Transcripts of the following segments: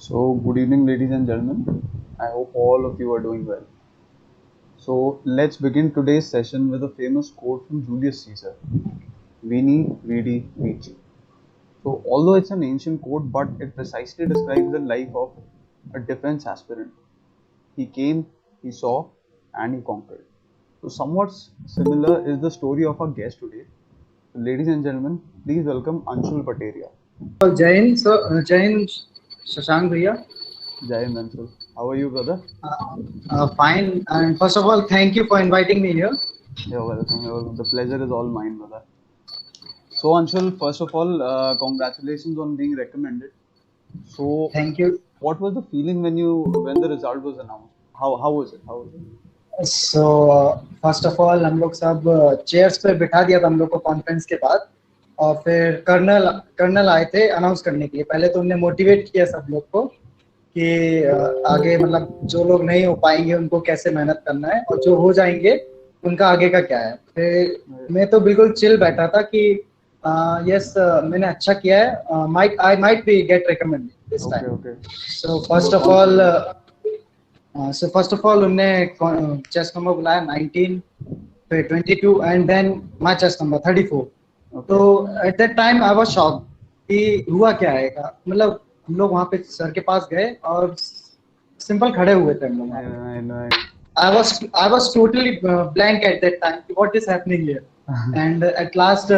So, good evening, ladies and gentlemen. I hope all of you are doing well. So, let's begin today's session with a famous quote from Julius Caesar: Veni, Vidi, Vici. So, although it's an ancient quote, but it precisely describes the life of a defense aspirant. He came, he saw, and he conquered. So, somewhat similar is the story of our guest today. So, ladies and gentlemen, please welcome Anshul Pateria. Jain Shashank Bhaiya. Jai Hind, Anshul. How are you, brother? Fine. And first of all, thank you for inviting me here. You're welcome. The pleasure is all mine, brother. So, Anshul, first of all, congratulations on being recommended. So, Thank you. what was the feeling when the result was announced? How was it? How was it? So first of all हम लोग सब chairs पे बिठा दिया था हम लोग को कॉन्फ्रेंस के बाद और फिर कर्नल कर्नल आए थे अनाउंस करने के लिए। पहले तो उन्होंने मोटिवेट किया सब लोग को कि आगे मतलब जो लोग नहीं हो पाएंगे उनको कैसे मेहनत करना है और जो हो जाएंगे उनका आगे का क्या है। फिर मैं तो बिल्कुल चिल बैठा था कि यस मैंने अच्छा किया है, might I might be get recommended this Okay, time. okay. So You first were of all confident. First of all उनने चेस्ट नंबर बुलाया 19, फिर 22 and then my chest number 34। तो Okay. At that time I was shocked कि हुआ क्या है का। मतलब हम लोग वहाँ पे सर के पास गए और सिंपल खड़े हुए थे हम लोग वहाँ पे। I know. I was totally blank at that time. What is happening here? And at last,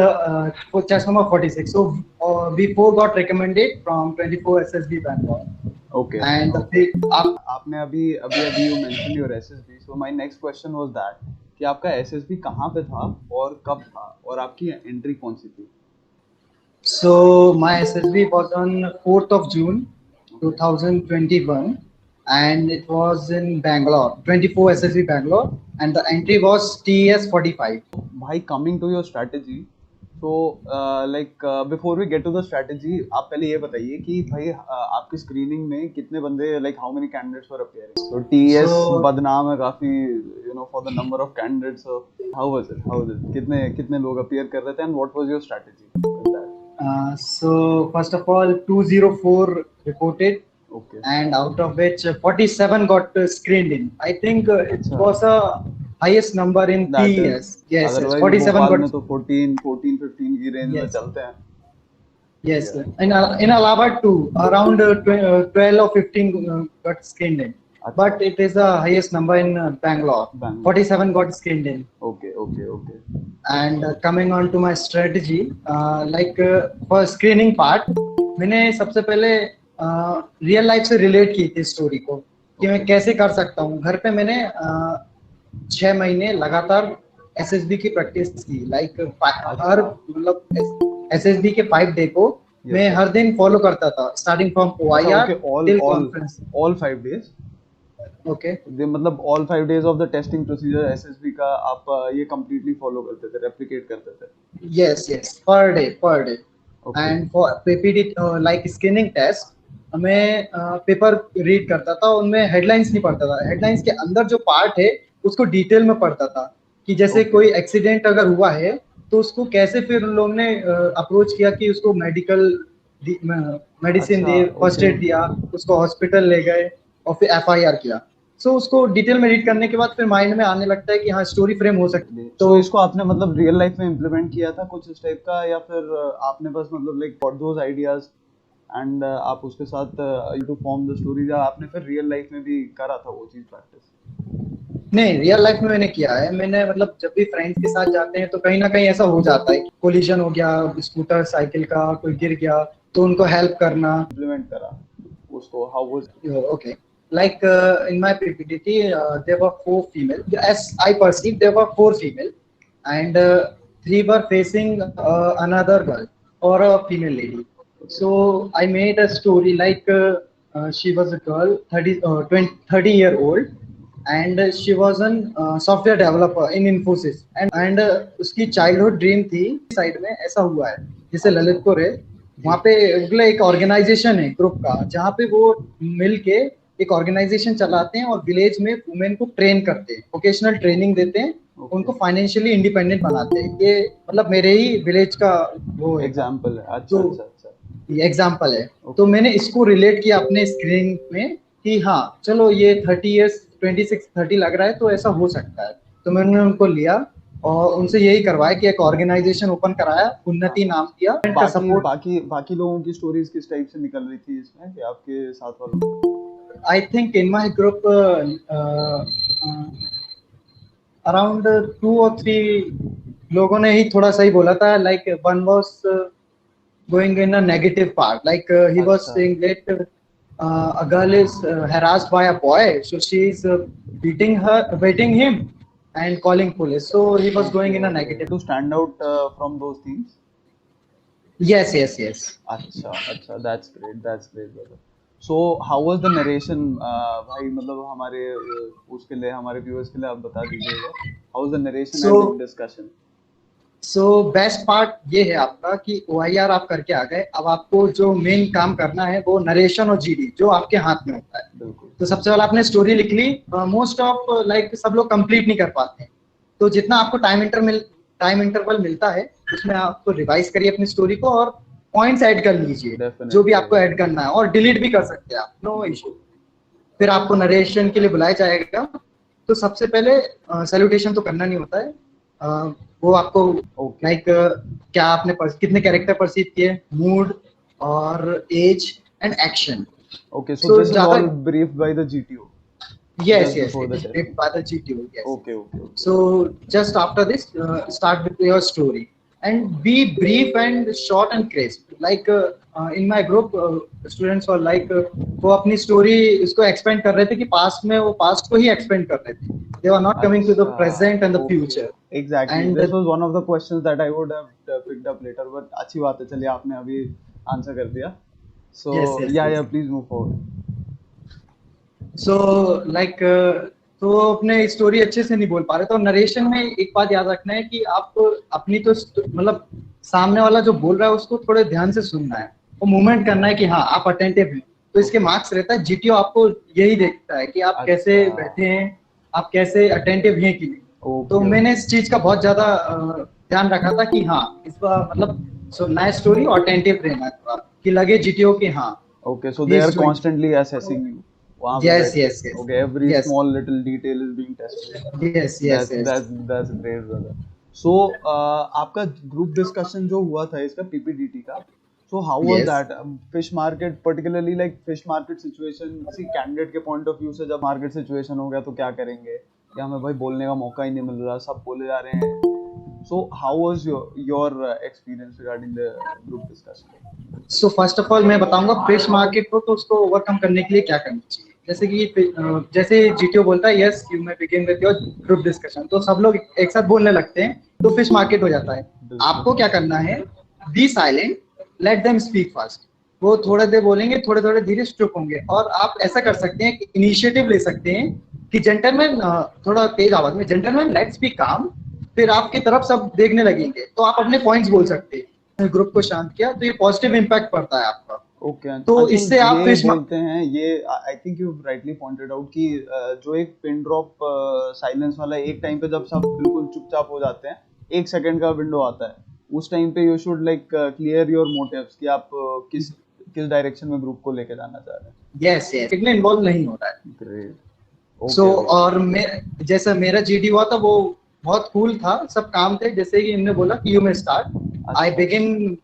for chess number 46. So we four got recommended from 24 SSB Bangalore. Okay. And Okay. आपने अभी अभी अभी you mentioned your SSB. So my next question was that कि आपका SSB कहाँ पे था और कब था और आपकी एंट्री कौन सी थी? so my SSB was on 4th of June Okay. 2021, and it was in Bangalore, 24 SSB Bangalore, and the entry was TES 45. भाई कमिंग टू योर स्ट्रैटेजी तो before we get to the strategy आप पहले ये बताइए कि भाई आपकी screening में कितने बंदे like how many candidates were appearing तो टीएस So बदनाम है काफी for the number of candidates how was it कितने कितने लोग अपीयर कर रहे थे and what was your strategy with that so first of all, 204 reported, okay and out of which 47 got screened in. I think it अच्छा was a highest number in that is TES. Yes, yes, otherwise 47 Bhopal got. में तो 14 15 की range में Yes, चलते हैं yes. या In Allahabad too, around 12 or 15 got screened in. अच्छा But it is the highest number in Bangalore. Bangalore 47 got screened in. Okay okay okay And coming on to my strategy, for screening part, मैंने सबसे पहले real life से relate की थी story को कि मैं ओके कैसे कर सकता हूँ। घर पे मैंने 6 महीने लगातार एसएसबी की प्रैक्टिस की। हर अच्छा मतलब एसएसबी के 5 डे को यस मैं यस हर दिन फॉलो करता था, स्टार्टिंग फ्रॉम अच्छा OIR okay all till all conference. All 5 days okay, दे मतलब all 5 days of the testing procedure SSB का आप ये कंप्लीटली फॉलो करते थे रेप्लिकेट करते थे yes, yes, per day. Okay And for PPT like scanning test मैं पेपर रीड करता था, उनमें हेडलाइंस नहीं पढ़ता था। हेडलाइंस के अंदर जो पार्ट है उसको डिटेल में पढ़ता था कि जैसे ओके कोई एक्सीडेंट अगर हुआ है तो उसको कैसे फिर उन लोगों ने अप्रोच किया कि उसको मेडिकल मेडिसिन अच्छा दिए, फर्स्ट ओके एड दिया, उसको हॉस्पिटल ले गए और फिर एफआईआर किया। सो उसको डिटेल में रीड करने के बाद फिर माइंड में आने लगता है कि हाँ स्टोरी फ्रेम हो सकती है। तो सो इसको आपने मतलब रियल लाइफ में इम्प्लीमेंट किया था कुछ इस टाइप का या फिर आपने बस मतलब like got those ideas and आप उसके साथ टू फॉर्म द स्टोरी या आपने फिर रियल लाइफ में भी करा था वो चीज प्रैक्टिस नहीं, रियल लाइफ में मैंने किया है। मैंने मतलब जब भी फ्रेंड्स के साथ जाते हैं तो कहीं ना कहीं ऐसा हो जाता है कि कोलिजन हो गया स्कूटर साइकिल का, कोई गिर गया तो उनको हेल्प करना। इम्प्लीमेंट करा उसको how was Okay, like in my PPT there were 4 female. As I perceived, there were 4 female, and 3 were facing another girl or a female lady. So I made a story like she was a girl, 30 year old, and she was an software developer in Infosys, and उसकी childhood dream थी। Side में ऐसा हुआ है जैसे अच्छा ललितपुर है, जी वहाँ पे मतलब एक ऑर्गेनाइजेशन है ग्रुप का जहाँ पे वो मिल के एक ऑर्गेनाइजेशन चलाते हैं और विलेज में वुमेन को ट्रेन करते हैं, वोकेशनल ट्रेनिंग देते हैं, ओके उनको फाइनेंशियली इंडिपेंडेंट बनाते हैं। ये मतलब मेरे ही विलेज का वो है काम। एग्जाम्पल है अच्छा तो अच्छा अच्छा एग्जाम्पल है। Okay. तो मैंने इसको रिलेट किया अपने स्क्रीन में कि हाँ चलो ये 30 ईयर्स 26-30 लग रहा है तो ऐसा हो सकता है। तो मैंने उनको लिया और उनसे यही करवाया कि एक ऑर्गेनाइजेशन ओपन कराया, उन्नति नाम दिया का बाकी सपोर्ट। बाकी लोगों की स्टोरीज किस टाइप से निकल रही थी इसमें, कि आपके साथ वालों? I think in my group around 2 or 3 लोगों ने ही थोड़ा सही बोला था, like one was going in a negative part, like he was अच्छा। saying that a girl is harassed by a boy, so she is beating him and calling police, so he was going in a negative. To stand out from those things. Yes. अच्छा, that's great brother. So how was the narration? भाई मतलब हमारे उसके लिए, हमारे viewers के लिए आप बता दीजिएगा, how was the narration and group discussion? So best part ये है आपका कि OIR आप करके आ गए, अब आपको जो मेन काम करना है वो नरेशन और GD जो आपके हाथ में होता है। बिल्कुल। तो सबसे पहले आपने स्टोरी लिख ली, मोस्ट ऑफ लाइक सब लोग कंप्लीट नहीं कर पाते हैं, तो जितना आपको टाइम इंटरवल मिलता है उसमें आपको रिवाइज करिए अपनी स्टोरी को और पॉइंट्स ऐड कर लीजिए जो भी आपको ऐड करना है, और डिलीट भी कर सकते हैं आप, नो इशू। फिर आपको नरेशन के लिए बुलाया जाएगा, तो सबसे पहले सैल्यूटेशन तो करना नहीं होता है, वो आपको लाइक क्या आपने कितने कैरेक्टर परसीव किए, मूड और age and action. Okay, so this is all briefed by the GTO. Yes, it is briefed by the GTO. Yes. Okay. So just after this, start with your story and be brief and short and crisp. Like in my group, students were like वो अपनी story इसको expand कर रहे थे कि past में वो past को ही एक्सपेंड कर रहे थे, they were not coming to the present and the future. Exactly. And this was one of the questions that I would have picked up later, but अच्छी बात है, चलिए आपने अभी आंसर कर दिया. So yes. Please move forward. So like तो अपने स्टोरी अच्छे से नहीं बोल पा रहे, तो नरेशन में एक बात याद रखना है कि आप अपनी तो मतलब सामने वाला जो बोल रहा है उसको थोड़े ध्यान से सुनना है, वो मूवमेंट करना है कि हाँ आप अटेंटिव हैं, तो इसके मार्क्स रहता है। GTO आपको यही देखता है कि आप कैसे बैठे हैं, आप कैसे अटेंटिव हैं कि नहीं। तो मैंने इस चीज का बहुत ज्यादा ध्यान रखा था कि हाँ इस बार मतलब सुनना है स्टोरी और अटेंटिव रहना है कि लगे GTO कि हाँ। Okay, so they are constantly assessing you. Yes. Okay, every small little detail is being tested. Yes. That's great brother. So आपका group discussion जो हुआ था इसका PPDT का, so how was that? Fish market, particularly like fish market situation, किसी candidate के point of view से जब market situation हो गया तो क्या करेंगे, या हमें भाई बोलने का मौका ही नहीं मिल रहा, सब बोले जा रहे हैं. So how was your experience regarding the group discussion? So first of all मैं बताऊंगा फिश मार्केट को, तो उसको ओवरकम करने के लिए क्या करना चाहिए। जैसे GTO बोलता है yes you may begin with your group discussion, तो सब लोग एक साथ बोलने लगते हैं तो फिश मार्केट हो जाता है। आपको क्या करना है, be silent, let them speak fast. वो थोड़ा देर बोलेंगे, थोड़े धीरे चुप होंगे, और आप ऐसा कर सकते हैं कि इनिशिएटिव ले सकते हैं कि जेंटलमैन, थोड़ा तेज आवाज में, जेंटलमैन लेट्स बी काम, फिर आपकी तरफ सब देखने लगेंगे तो आप अपने पॉइंट्स बोल सकते हैं। ग्रुप को शांत किया तो ये पॉजिटिव इम्पैक्ट पड़ता है आपका। ओके, तो इससे आप बोलते हैं ये, I think you rightly pointed out कि जो एक पिन ड्रॉप साइलेंस वाला एक टाइम पे जब सब बिल्कुल चुपचाप हो जाते हैं, 1 सेकंड का विंडो आता है, उस टाइम पे you should like clear your motives कि आप किस डायरेक्शन में ग्रुप को लेके जाना चाह रहे हैं। यस इतना इन्वॉल्व नहीं हो रहा है। ग्रेट। सो और जैसा मेरा GD हुआ था वो बहुत कूल था, सब काम थे, जैसे कि इन्होंने बोला कि you may start, I begin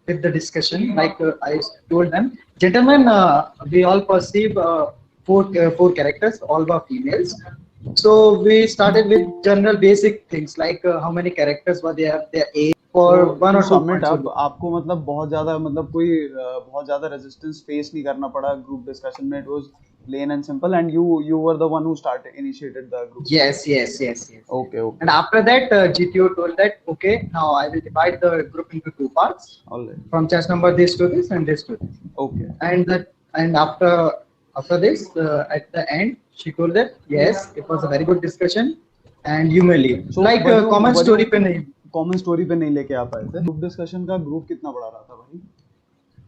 with the discussion, like I told them, gentlemen, we all perceive 4 characters, all were females, so we started with general basic things like how many characters were there, their age, for 1 or 2 points. आपको मतलब बहुत ज्यादा मतलब कोई बहुत ज्यादा resistance face नहीं करना पड़ा ग्रुप डिस्कशन में, it was plain and simple, and you were the one who initiated the group. Yes. Okay. And after that GTO told that okay, now I will divide the group into 2 parts. All right. From chess number this to this and this to this. Okay. And after this at the end she told that yes, it was a very good discussion and you may leave. So like common story पे नहीं लेके आ पाए थे। Group discussion का group कितना बड़ा रहा था भाई?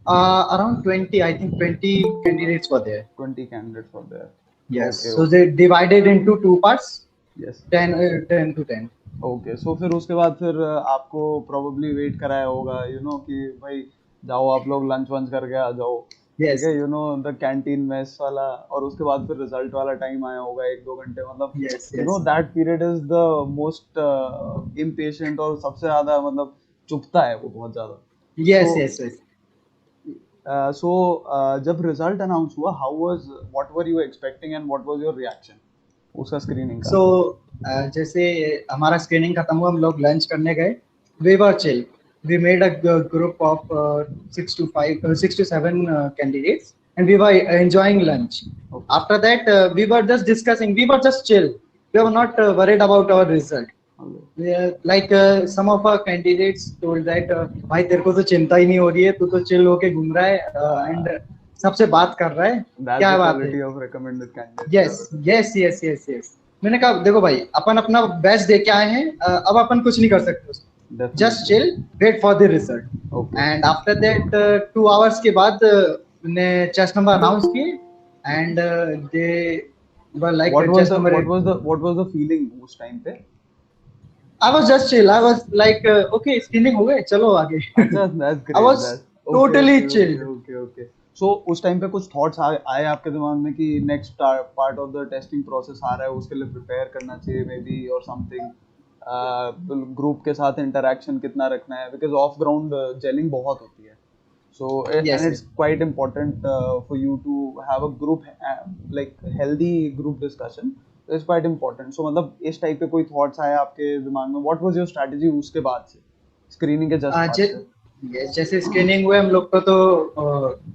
Around 20, I think 20 candidates were there. 20 candidates were there. Yes. Okay. So they divided into 2 parts. Yes. 10 to 10. Okay, सो फिर उसके बाद फिर आपको प्रोबेबली वेट कराया होगा, कि भाई जाओ आप लोग लंच वंच करके आ जाओ, ठीक यस है, द कैंटीन मेस वाला। और उसके बाद फिर रिजल्ट वाला टाइम आया होगा 1-2 घंटे, मतलब yes yes that period is the most impatient, और सबसे ज्यादा मतलब चुभता है वो बहुत ज्यादा। So yes yes yes. So जब रिजल्ट अनाउंस हुआ, how was, what were you expecting and what was your reaction उसका, स्क्रीनिंग का? सो जैसे हमारा स्क्रीनिंग खत्म हुआ, हम लोग लंच करने गए। We were chill, we made a group of 6 to 7 candidates and we were enjoying lunch. Okay After that we were just discussing, we were just chill, we were okay not worried about our result. Okay Like some of our candidates told that भाई तेरे को तो चिंता ही नहीं हो रही है, तू तो चिल होके घूम रहा है एंड सबसे बात कर रहा है, दैट्स क्या द बात है। Quality of recommended candidates yes यार। Yes yes yes yes. मैंने कहा देखो भाई, अपन अपना बेस्ट दे के आए हैं, अब अपन कुछ नहीं कर सकते उसमें, just definitely. Chill, wait for the result. Okay. And after that 2 hours के बाद ने चेस्ट नंबर अनाउंस किए and they were like chest number. What was the feeling उस टाइम पे? I was just chill, I was like okay screening हो गए, चलो आगे। अच्छा, that's I great, was that okay totally okay okay chilled. Okay okay. So उस time पे कुछ थॉट्स आए आपके दिमाग में कि next part of the testing process आ रहा है, उसके लिए प्रिपेयर करना चाहिए मे बी, और समथिंग, ग्रुप के साथ इंटरेक्शन कितना रखना है, बिकॉज ऑफ ग्राउंड जेलिंग बहुत होती है, so and yes it's quite important for you to have a group, like healthy group discussion, so it's quite important. So मतलब इस टाइप के कोई थॉट्स आए आपके दिमाग में? व्हाट वाज योर स्ट्रेटजी उसके बाद से, स्क्रीनिंग के जस्ट बाद से? जैसे स्क्रीनिंग हुए हम लोग को तो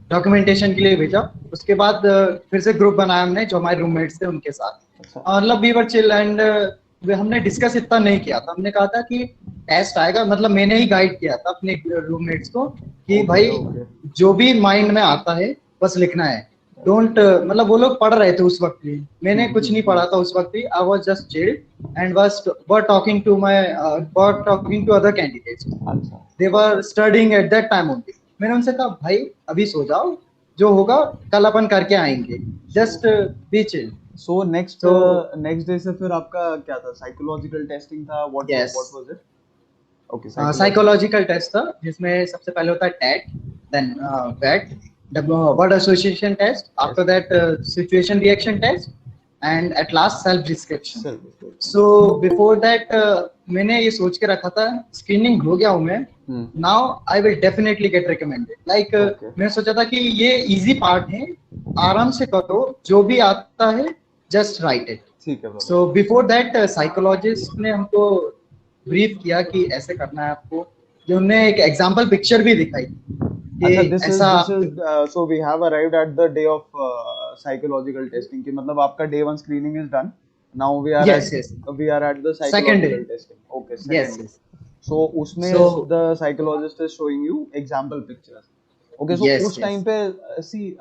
डॉक्यूमेंटेशन के लिए भेजा। उसके बाद फिर से ग्रुप बनाया हमने जो हमारे रूममेट्स थे उनके साथ। अच्छा मतलब वी वर चिल एंड हमने डिस्कस इतना नहीं किया था। हमने कहा था कि टेस्ट आएगा, मतलब मैंने ही गाइड किया था अपने रूममेट्स को कि ओके भाई ओके जो भी माइंड में आता है बस लिखना है। डोंट मतलब वो लोग पढ़ रहे थे उस वक्त भी, मैंने कुछ नहीं हम्म। पढ़ा था उस वक्त भी। I was just chilled and was were talking to my were talking to other candidates. अच्छा they were studying at that time only. मैंने उनसे कहा भाई अभी सो जाओ, जो होगा कल अपन करके आएंगे, so just be chill. So next तो नेक्स्ट डे से फिर आपका क्या था, साइकोलॉजिकल टेस्टिंग था? Yes, what was it? Okay, psychological. Psychological test था जिसमें सबसे पहले होता है टेट, देन वेट, word association test, after that situation reaction test and at last self description. Self. So before that मैंने ये सोच के रखा था, स्क्रीनिंग हो गया हूं मैं, now I will definitely get recommended. Like okay, मैंने सोचा था कि ये इजी पार्ट है, आराम से करो, जो भी आता है जस्ट राइट इट। ठीक है brother. So before that psychologist ने हमको ब्रीफ किया कि ऐसे करना है आपको, जो उन्होंने एक एग्जांपल पिक्चर भी दिखाई कि अच्छा, दिस ऐसा is so we have arrived at the day of psychological testing, की मतलब आपका day 1 screening is done, now yes yes we are at the second day. Psychological testing. Okay, yes second day. Yes. So उसमें so the psychologist is showing you example pictures. Okay, so yes उस time yes. पे see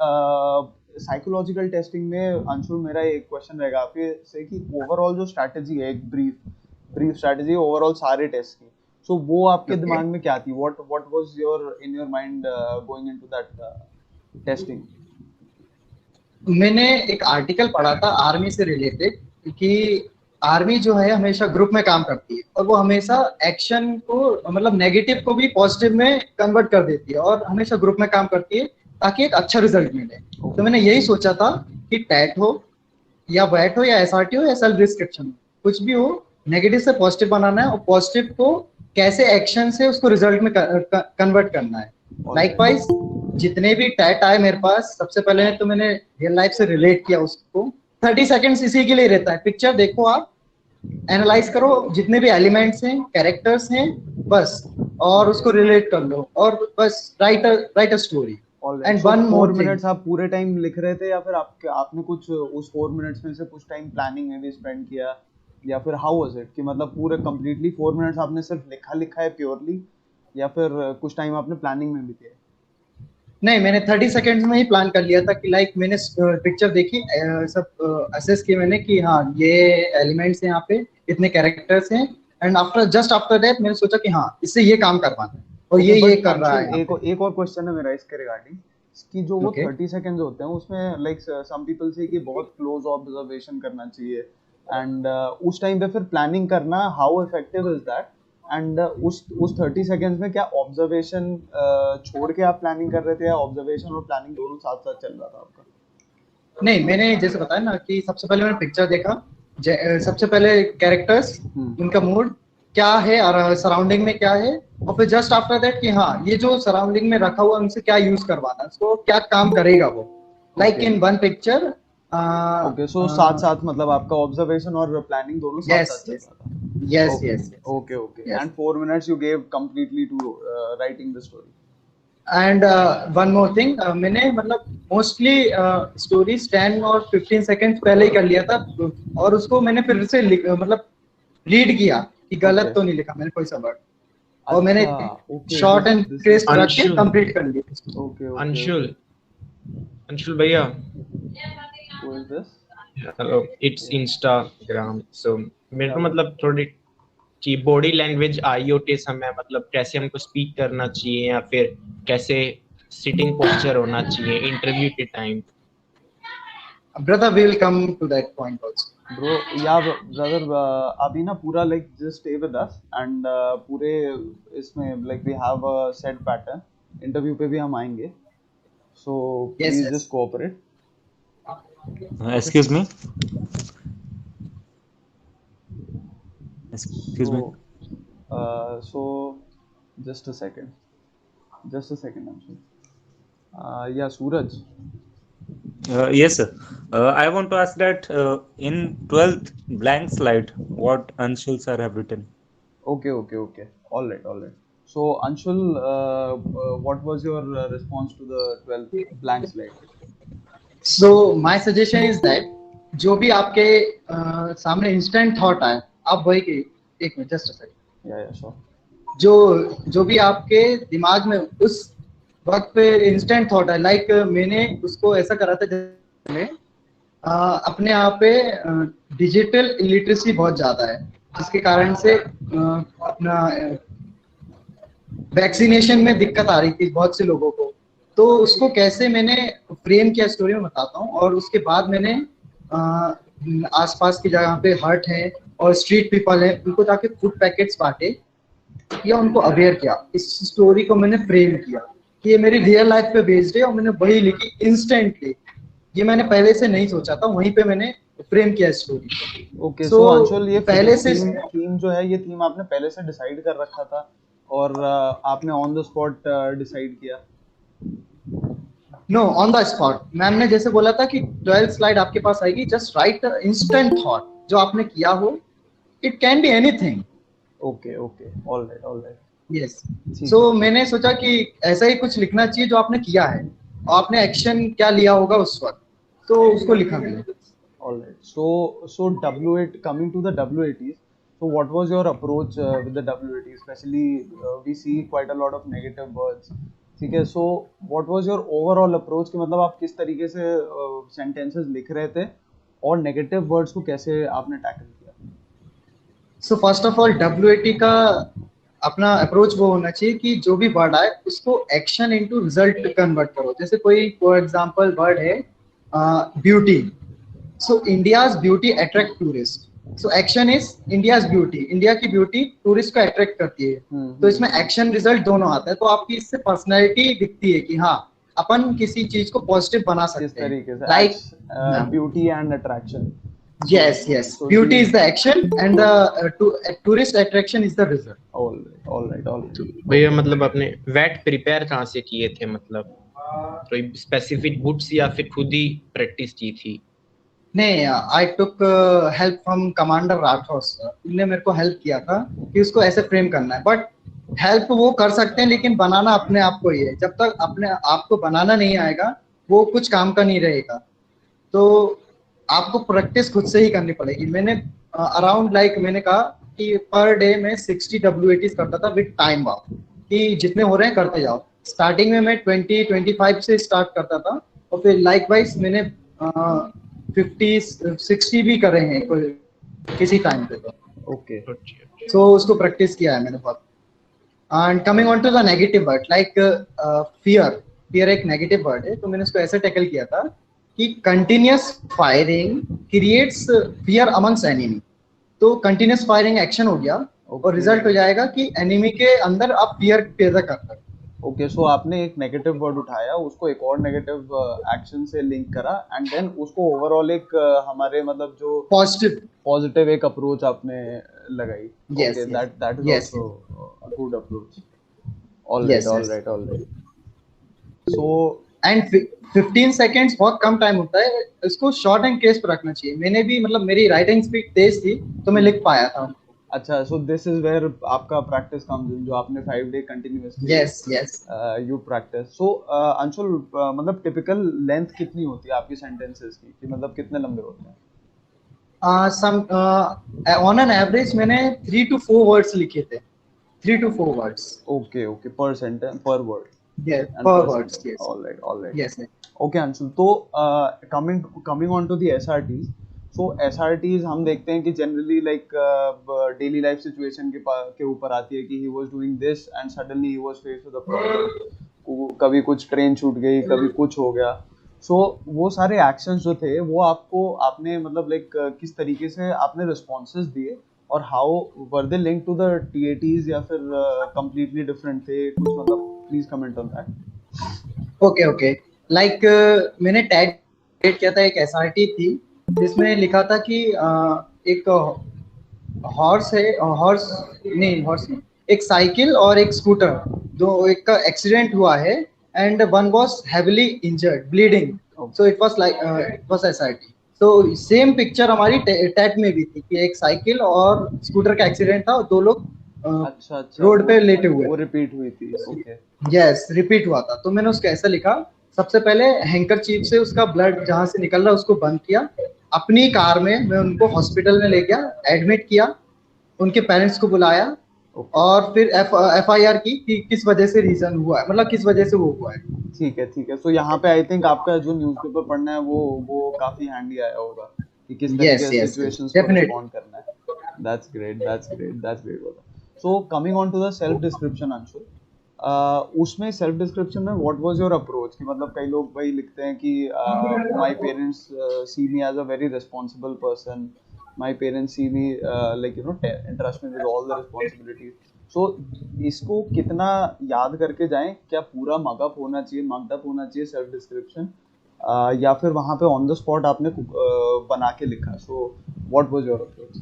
psychological testing में अंशुल, मेरा एक question रहेगा आपके से कि ओवरऑल जो स्ट्रैटेजी है, एक ब्रीफ स्ट्रैटेजी ओवरऑल सारे टेस्ट की, सो वो आपके ओके, दिमाग में क्या थी? What was your in your mind going into that testing? मैंने एक आर्टिकल पढ़ा था आर्मी से रिलेटेड कि आर्मी जो है हमेशा ग्रुप में काम करती है और वो हमेशा एक्शन को मतलब नेगेटिव को भी पॉजिटिव में कन्वर्ट कर देती है और हमेशा ग्रुप में काम करती है ताकि एक अच्छा रिजल्ट मिले। तो मैंने यही सोचा था कि टैट हो या वैट हो या एसआरटी हो या सेल्फ डिस्क्रिप्शन हो, कुछ भी हो, नेगेटिव से पॉजिटिव बनाना है और पॉजिटिव को कैसे एक्शन से उसको रिजल्ट में कन्वर्ट करना है। ऑलराइट। लाइकवाइज जितने भी टैट आए मेरे पास, सबसे पहले तो मैंने रियल लाइफ से रिलेट किया उसको। 30 सेकेंड्स इसी के लिए रहता है, पिक्चर देखो आप, एनालाइज करो जितने भी एलिमेंट्स हैं, कैरेक्टर्स हैं, बस, और उसको रिलेट कर लो और बस right a story. Alright, and so one more 4 minutes thing, आप पूरे टाइम लिख रहे थे, या फिर आपने कुछ उस 4 मिनट्स में से कुछ टाइम प्लानिंग में भी स्पेंड किया, या फिर हाउ वाज इट, कि मतलब पूरे कंप्लीटली 4 मिनट्स आपने सिर्फ लिखा है प्योरली, या फिर कुछ टाइम आपने प्लानिंग में भी किया? नहीं मैंने 30 सेकेंड्स में ही प्लान कर लिया था कि लाइक मैंने पिक्चर देखी, सब असेस की मैंने कि हाँ ये एलिमेंट्स हैं यहाँ पे, इतने कैरेक्टर्स हैं, एंड जस्ट आफ्टर दैट मैंने सोचा कि हाँ इससे ये काम करवाना है और ओके, ये बट कर रहा है अंशुल, यहाँ पे। एक और क्वेश्चन है मेरा इसके रिगार्डिंग, कि जो वो ओके 30 सेकेंड्स होते हैं उसमें लाइक सम पीपल से कि बहुत क्लोज ऑब्जर्वेशन करना चाहिए, एंड उस टाइम पे फिर प्लानिंग करना, how effective is that? And उस 30 सेकेंड्स में क्या ऑब्जर्वेशन छोड़ के आप प्लानिंग कर रहे थे, या ऑब्जर्वेशन और प्लानिंग दोनों साथ साथ चल रहा था आपका? नहीं, मैंने जैसे बताया ना कि सबसे पहले मैंने पिक्चर देखा, सबसे पहले कैरेक्टर्स, उनका मूड क्या है और सराउंडिंग में क्या है, और फिर जस्ट आफ्टर दैट कि हाँ ये जो सराउंडिंग में रखा हुआ उनसे क्या यूज करवाना है, उसको क्या काम करेगा वो, like in one picture. Okay, so साथ साथ मतलब आपका ऑब्जर्वेशन और प्लानिंग दोनों साथ साथ चल रहा था। Yes yes okay okay, and 4 minutes you gave completely to writing the story. And one more thing, मैंने मतलब मोस्टली स्टोरीज 10 और 15 सेकेंड्स पहले ही कर लिया था, और उसको मैंने फिर से मतलब रीड किया कि गलत तो नहीं लिखा मैंने कोई सा वर्ड, और मैंने शॉर्ट एंड क्रिस्प रख के कंप्लीट कर लिया। ओके अंशुल भैया, who is this? Hello, it's Instagram. So मेरे को मतलब थोड़ी कि बॉडी लैंग्वेज आई होते समय मतलब कैसे हमको स्पीक करना चाहिए, या फिर कैसे सिटिंग पोस्चर होना चाहिए इंटरव्यू के time. Brother we will come to that point also. Bro, या ब्रदर, अभी ना पूरा like just stay with us, and पूरे इसमें like we have a set pattern, interview पे भी हम आएंगे, so please just cooperate. Excuse me. Excuse me. So just a second, I'm sorry. Yeah, Suraj. Yes, sir. I want to ask that in 12th blank slide, what Anshul sir have written. Okay. All right. So Anshul, what was your response to the 12th blank slide? So my suggestion is that जो भी आपके सामने instant thought आए, आप वही के एक minute, just a second. या श्योर। जो भी आपके दिमाग में उस वक्त पे इंस्टेंट थॉट है, लाइक मैंने उसको ऐसा करा था जैसे में अपने आप पे डिजिटल इलिटरेसी बहुत ज्यादा है, जिसके कारण से अपना वैक्सीनेशन में दिक्कत आ रही थी बहुत से लोगों को, तो उसको कैसे मैंने फ्रेम किया स्टोरी में बताता हूँ। और उसके बाद मैंने आसपास की जगह पे हर्ट है और स्ट्रीट पीपल है, उनको जाके फूड पैकेट्स बांटे या उनको अवेयर किया। इस स्टोरी को मैंने फ्रेम किया कि ये मेरी रियल लाइफ पे बेस्ड है, और मैंने वही लिखी इंस्टेंटली। ये मैंने पहले से नहीं सोचा था, वहीं पे मैंने फ्रेम किया स्टोरी। ओके, सो अंशुल, ये पहले से थीम जो है, ये थीम आपने पहले से डिसाइड कर रखा था और आपने ऑन द स्पॉट डिसाइड किया? No, on the spot. Ma'am ने जैसे बोला था कि 12 स्लाइड आपके पास आएगी, जस्ट राइट इंस्टेंट थॉट जो आपने किया हो, it can be anything. Okay, all right. Yes, so मैंने सोचा कि ऐसा ही कुछ लिखना चाहिए जो आपने किया है और आपने एक्शन क्या लिया होगा उस वक्त, तो उसको लिखा मैंने। All right. So W8, coming to the W80s. So what was your approach with the W80s? Especially we see quite a lot of negative words. ठीक है, so what was your overall approach? कि मतलब आप किस तरीके से sentences लिख रहे थे और negative words को कैसे आपने tackle किया? So first of all, W80 का अपना अप्रोच वो होना चाहिए कि जो भी वर्ड आए उसको एक्शन इनटू रिजल्ट कन्वर्ट करो। जैसे कोई फॉर एग्जांपल वर्ड है beauty, so India's beauty attract tourist, so action is India's beauty, India की ब्यूटी टूरिस्ट को अट्रैक्ट करती है। तो इसमें एक्शन रिजल्ट दोनों आता है, तो आपकी इससे पर्सनैलिटी दिखती है कि हाँ अपन किसी चीज को पॉजिटिव बना सकते हैं, like beauty and attraction. Yes. So beauty is the action and the tourist attraction is the result. All right. भैया मतलब आपने वेट प्रिपेयर कहाँ से किए थे? मतलब कोई स्पेसिफिक बुक्स या फिर खुद ही प्रैक्टिस की थी? नहीं, I took help from Commander Rathore sir. उन्होंने मेरे को हेल्प किया था कि उसको ऐसे फ्रेम करना है, बट हेल्प वो कर सकते हैं लेकिन बनाना अपने आप को ही है। जब तक अपने आप को बनाना नहीं आएगा वो कुछ काम का नहीं रहेगा, तो आपको प्रैक्टिस खुद से ही करनी पड़ेगी। मैंने अराउंड लाइक मैंने कहा कि पर डे में 60 W80s करता था विद टाइम बाउंड, कि जितने हो रहे हैं करते जाओ। स्टार्टिंग में मैं 20-25 से स्टार्ट करता था और फिर लाइक वाइज मैंने 50-60 भी करे हैं किसी टाइम पे। ओके, सो उसको प्रैक्टिस किया है मैंने बहुत। And coming on to the negative word, like fear एक नेगेटिव वर्ड है, तो मैंने उसको ऐसे टैकल किया था कि continuous firing creates fear amongst enemy. तो कंटिन्यूअस फायरिंग एक्शन हो गया और रिजल्ट हो जाएगा कि एनिमी के अंदर आप फियर पैदा करते हो। ओके, सो आपने एक नेगेटिव वर्ड उठाया, उसको एक और नेगेटिव एक्शन से लिंक करा एंड देन उसको ओवरऑल एक हमारे मतलब जो पॉजिटिव एक अप्रोच आपने लगाई। Yes, okay, yes. That is Yes, also a good approach. Yes, yes. Alright. So and 15 seconds बहुत कम टाइम होता है, इसको शॉर्ट एंड केस पर रखना चाहिए। मैंने भी मतलब मेरी राइटिंग स्पीड तेज थी तो मैं लिख पाया था। अच्छा, सो दिस इज वेयर आपका प्रैक्टिस कम्स इन, जो आपने 5 day continuously yes you practice. So Anshul, मतलब टिपिकल लेंथ कितनी होती है आपकी सेंटेंसेस की, कि मतलब कितने लंबे होते हैं? ऑन एन एवरेज मैंने 3 to 4 वर्ड्स लिखे थे। 3 to 4 वर्ड्स। ओके, पर सेंटेंस, पर वर्ड। यस, And पर per words. sentence. Yes All right. Yes. Okay, Anshul. तो coming on to the SRTs. So SRTs हम देखते हैं कि generally like daily life situation के ऊपर आती है कि he was doing this and suddenly he was faced with a problem. कभी कुछ ट्रेन छूट गई, कभी कुछ हो गया। So वो सारे actions जो थे वो आपने मतलब like किस तरीके से आपने responses दिए, और how were they linked to the TATs या फिर completely different थे कुछ, मतलब please comment on that. Okay like मैंने टैग किया था, एक एसआरटी थी जिसमें लिखा था कि एक हॉर्स नहीं, एक साइकिल और एक स्कूटर, दो एक का एक्सीडेंट हुआ है and one was heavily injured bleeding, so it was SRT. तो सेम पिक्चर हमारी टेट में भी थी कि एक साइकिल और स्कूटर का एक्सीडेंट था और दो लोग अच्छा रोड पे लेटे हुए। वो रिपीट हुई थी। ओके, यस, रिपीट हुआ था। तो मैंने उसको ऐसा लिखा, सबसे पहले हैंकरचीफ से उसका ब्लड जहां से निकल रहा उसको बंद किया, अपनी कार में मैं उनको हॉस्पिटल में ले गया, एडमिट किया, उनके पेरेंट्स को बुलाया और फिर एफआईआर की कि किस वजह से रीजन हुआ है, मतलब किस वजह से वो हुआ है। ठीक है। सो यहाँ पे आई थिंक आपका जो न्यूज़पेपर पढ़ना है वो काफी हैंडी आया होगा कि किस तरीके से सिचुएशंस को रिस्पॉन्ड करना है। That's great. So coming on to the self description, Anshul, उसमें सेल्फ डिस्क्रिप्शन में व्हाट वाज योर अप्रोच? कि मतलब कई लोग वही लिखते हैं कि my parents see me as a very responsible person, my parents see me like you know entrust me with all the responsibilities. So इसको कितना याद करके जाएं? क्या पूरा मगअप होना चाहिए सेल्फ डिस्क्रिप्शन, या फिर वहां पे ऑन द स्पॉट आपने बना के लिखा? सो व्हाट वाज योर अप्रोच?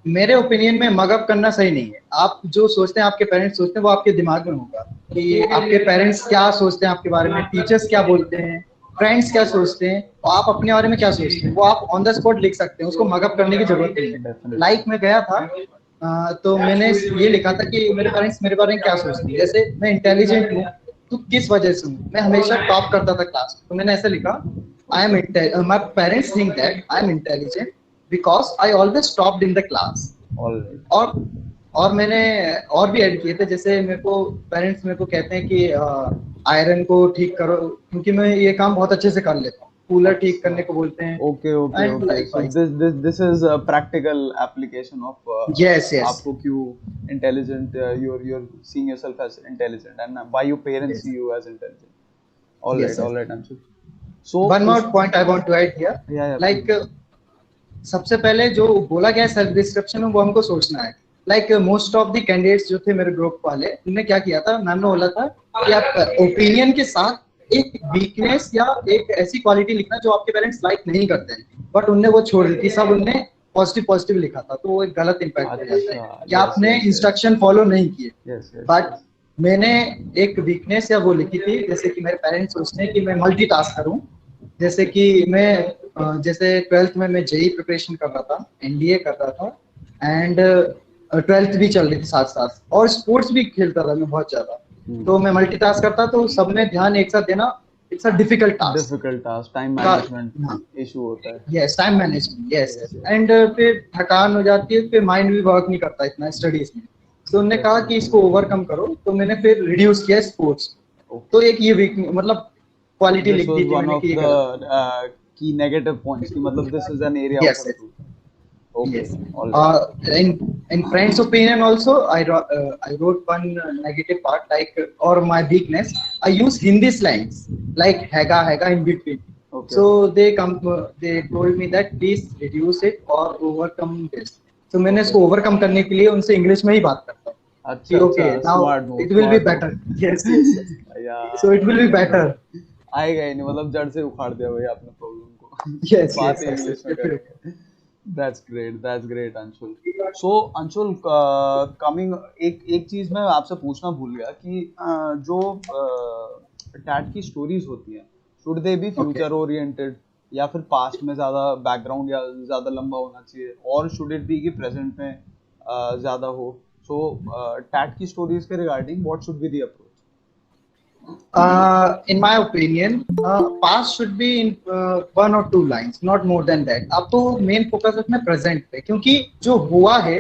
मेरे ओपिनियन में मगअप करना सही नहीं है। आप जो सोचते हैं, आपके पेरेंट्स सोचते हैं, वो आपके दिमाग में होगा कि आपके पेरेंट्स क्या सोचते हैं आपके बारे में, टीचर्स क्या बोलते हैं, फ्रेंड्स क्या सोचते हैं, आप अपने बारे में क्या सोचते हैं, वो आप ऑन द स्पॉट लिख सकते हैं, उसको मगअप करने की जरूरत नहीं है। लाइक मैं गया था तो मैंने ये लिखा था कि मेरे पेरेंट्स मेरे बारे में क्या सोचते हैं, जैसे मैं इंटेलिजेंट हूँ तो किस वजह से हूँ, मैं हमेशा टॉप करता था क्लास में, तो मैंने ऐसा लिखा, my parents think that I am intelligent because I always topped in the class. और मैंने और भी ऐड किए थे, जैसे मेरे को पेरेंट्स मेरे को कहते हैं कि आयरन को ठीक करो, क्योंकि मैं ये काम बहुत अच्छे से कर लेता हूँ, कूलर ठीक करने को बोलते हैं। Okay so this is a practical application of yes आपको क्यों intelligent, you're seeing yourself as intelligent and why your parents see you as intelligent. All right Anshul. So one more point I want to add here. Like सबसे पहले जो बोला गया self description में वो हमको सोचना है। Like most of the candidates जो थे मेरे ग्रुप वाले, उन्होंने क्या किया था, मैम ने बोला था कि आप ओपिनियन के साथ एक वीकनेस या एक ऐसी क्वालिटी लिखना जो आपके पेरेंट्स लाइक नहीं करते हैं, बट उनने वो छोड़ दी थी, सब उनने पॉजिटिव लिखा था, तो वो एक गलत इम्पैक्ट हो जाता है कि आपने इंस्ट्रक्शन फॉलो नहीं किए। बट मैंने एक वीकनेस या वो लिखी थी, जैसे कि मेरे पेरेंट्स सोचते हैं कि मैं मल्टीटास्क करूं, जैसे कि मैं जैसे 12th में मैं जेई प्रिपरेशन कर रहा था, एनडीए कर रहा था एंड 12th भी चल रही थी साथ साथ, और स्पोर्ट्स भी खेलता था मैं बहुत ज्यादा, तो मैं मल्टीटास्क करता, तो सब में ध्यान एक साथ देना it's a difficult task, time management issue होता है। Yes, time management, yes, and फिर थकान हो जाती है, फिर माइंड भी वर्क नहीं करता इतना स्टडीज में, तो उन्होंने कहा कि इसको ओवरकम करो, तो मैंने फिर रिड्यूस किया स्पोर्ट्स। तो एक ये वीक मतलब क्वालिटी लिख दी थी मैंने कि की नेगेटिव पॉइंट्स की, मतलब this is an area of improvement. Okay, in friends opinion also I wrote one negative part like or my weakness. I use Hindi slangs like hega in between. Okay. So they told me that please reduce it or overcome this. So मैंने इसको overcome करने के लिए उनसे English में ही बात करता हूँ अच्छा कि okay now smart move it will be better. Yes. So it will be better. आएगा ही नहीं, मतलब जड़ से उखाड़ दिया भाई आपने प्रॉब्लम को। Yes, बात yes, इंग्लिश में definitely. करेंगे। That's great Anshul. So Anshul coming एक चीज मैं आपसे पूछना भूल गया कि जो टैट की स्टोरीज होती हैं, should they B future oriented या फिर पास्ट में ज्यादा बैकग्राउंड या ज्यादा लंबा होना चाहिए, और शुड इट बी कि प्रेजेंट में ज्यादा हो? सो टैट की स्टोरीज के regarding what should be the approach? In my opinion, past should be in one or two lines, not more than that. अब तो मेन फोकस अपने प्रेजेंट पे, क्योंकि जो हुआ है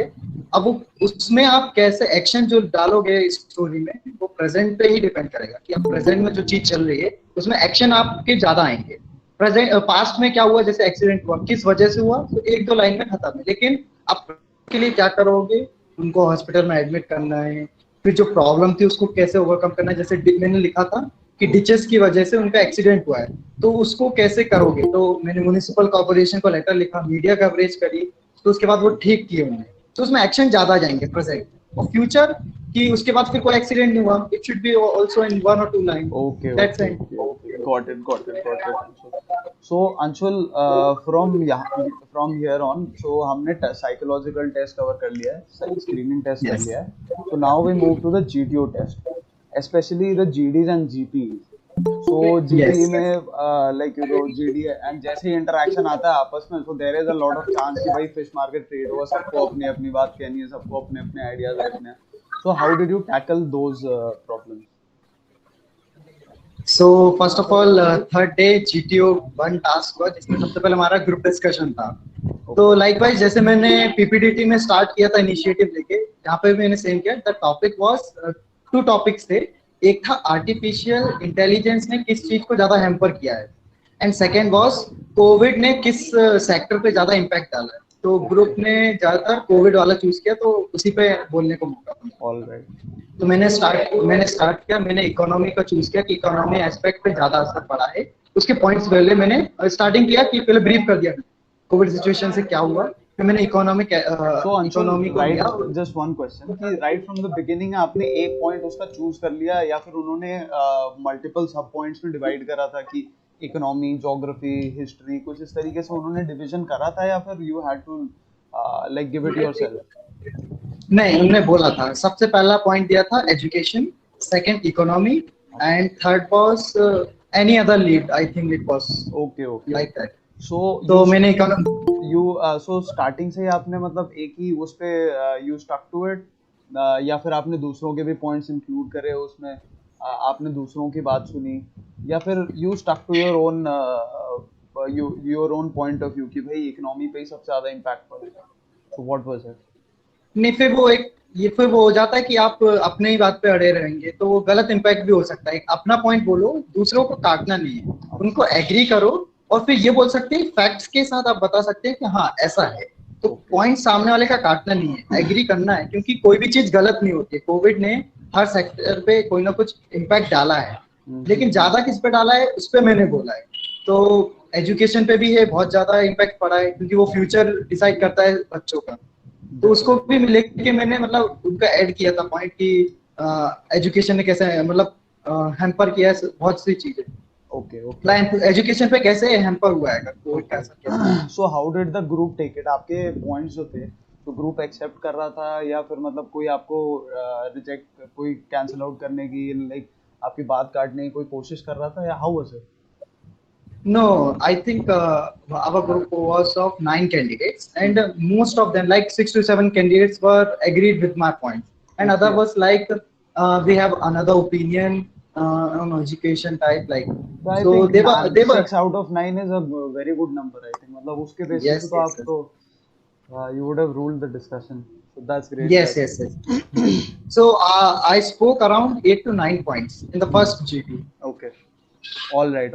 अब उसमें आप कैसे एक्शन जो डालोगे इस स्टोरी में वो प्रेजेंट पे ही डिपेंड करेगा कि आप प्रेजेंट में जो चीज चल रही है उसमें एक्शन आपके ज्यादा आएंगे। प्रेजेंट पास्ट में क्या हुआ, जैसे एक्सीडेंट हुआ किस वजह से हुआ तो एक दो लाइन में खत्म है, लेकिन आप के लिए क्या करोगे, उनको हॉस्पिटल में एडमिट करना है, फिर जो प्रॉब्लम थी उसको कैसे ओवरकम करना है। जैसे मैंने लिखा था कि डिचेस की वजह से उनका एक्सीडेंट हुआ है तो उसको कैसे करोगे, तो मैंने म्युनिसिपल कॉर्पोरेशन को लेटर लिखा, मीडिया कवरेज करी, तो उसके बाद वो ठीक किए उन्होंने, तो उसमें एक्शन ज्यादा जाएंगे प्रेजेंट और फ्यूचर कि उसके बाद फिर कोई एक्सीडेंट नहीं हुआ, it should be also in one or two line. Okay, that's okay, it. okay. Got it, Anshul. So Anshul, from here on, so हमने psychological test cover कर लिया है, screening test कर Yes. लिया है, so now we move to the GTO test, especially the GDs and GPs. So GD Yes. में like you know GD and जैसे ही interaction आता है आपस में, so there is a lot of chance कि भाई fish market trade होगा, सबको अपनी अपनी बात कहनी है, सबको अपने अपने ideas रखने हैं. So how did you tackle those problems? So first of all third day GTO 1 task हुआ जिसमें सबसे पहले हमारा ग्रुप डिस्कशन था। तो लाइकवाइज जैसे मैंने पीपीडीटी में स्टार्ट किया था इनिशिएटिव लेके, यहाँ पे मैंने सेम किया। The topic was to topics थे, एक था आर्टिफिशियल इंटेलिजेंस ने किस चीज को ज्यादा हैम्पर किया है, एंड सेकेंड वाज कोविड ने किस सेक्टर पे ज्यादा इम्पैक्ट डाला है। तो ग्रुप ने ज्यादातर कोविड वाला चूज किया तो उसी पे बोलने को मौका मिला। All right. तो मैंने स्टार्ट किया, मैंने इकोनॉमी का चूज किया कि इकोनॉमी एस्पेक्ट पे ज्यादा असर पड़ा है। उसके पॉइंट्स पहले मैंने स्टार्टिंग किया कि पहले ब्रीफ कर दिया कोविड सिचुएशन से क्या हुआ, फिर मैंने इकोनॉमी इकोनॉमी को लिया। जस्ट वन क्वेश्चन कि राइट फ्रॉम द बिगिनिंग आपने एक पॉइंट उसका चूज कर लिया या फिर उन्होंने मल्टीपल सब पॉइंट्स में डिवाइड करा था कि इकोनॉमी, ज्योग्राफी, हिस्ट्री, कुछ इस तरीके से उन्होंने डिवीजन करा था, या फिर you had to like give it yourself? नहीं, उन्होंने बोला था, सबसे पहला पॉइंट दिया था education, second economy and third was any other lead, I think it was okay like that. तो मैंने इकोनॉमी सो स्टार्टिंग से ही आपने मतलब एक ही उस पे यू स्टक टू इट, या फिर आपने दूसरों के भी पॉइंट्स इंक्लूड करे उसमें, आपने दूसरों की बात सुनी, या फिर you stuck to your own point of view कि भाई इकोनॉमी पे ही सबसे ज्यादा इम्पैक्ट पड़ेगा? So what was it? नहीं, फिर वो हो जाता है कि आप अपने ही बात पे अड़े रहेंगे तो वो गलत इम्पैक्ट भी हो सकता है। अपना पॉइंट बोलो, दूसरों को काटना नहीं है, उनको एग्री करो और फिर ये बोल सकते हैं फैक्ट्स के साथ, आप बता सकते हैं कि हाँ ऐसा है। तो पॉइंट सामने वाले का काटना नहीं है, एग्री करना है, क्योंकि कोई भी चीज गलत नहीं होती है। कोविड ने हर सेक्टर पे कोई ना कुछ इम्पैक्ट डाला है, लेकिन ज्यादा किस पे डाला है उस पे मैंने बोला है। तो एजुकेशन पे भी है, बहुत ज्यादा इम्पैक्ट पड़ा है क्योंकि वो फ्यूचर डिसाइड करता है बच्चों का। तो उसको भी लेके मैंने मतलब उनका ऐड किया था पॉइंट कि एजुकेशन ने कैसे मतलब हैम्पर किया है बहुत सी चीजें। ओके एजुकेशन पे कैसे हैम्पर हुआ है अगर कोविड का असर। So how did the group take it? आपके पॉइंट्स जो थे तो ग्रुप एक्सेप्ट कर रहा था या फिर मतलब कोई आपको रिजेक्ट, कोई कैंसिल आउट करने की, लाइक आपकी बात काटने की कोई कोशिश कर रहा था, या how was it? No, I think our group was of 9 candidates, and most of them, like 6 to 7 candidates, were agreed with my point, and other was like we have another opinion on education type, like. So I think they were 6 out of 9 is a very good number, I think. मतलब उसके basis Yes, पे तो yes, आप तो you would have ruled the discussion, so that's great. Yes, yes, yes. So I spoke around 8 to 9 points in the first GP. Okay. All right.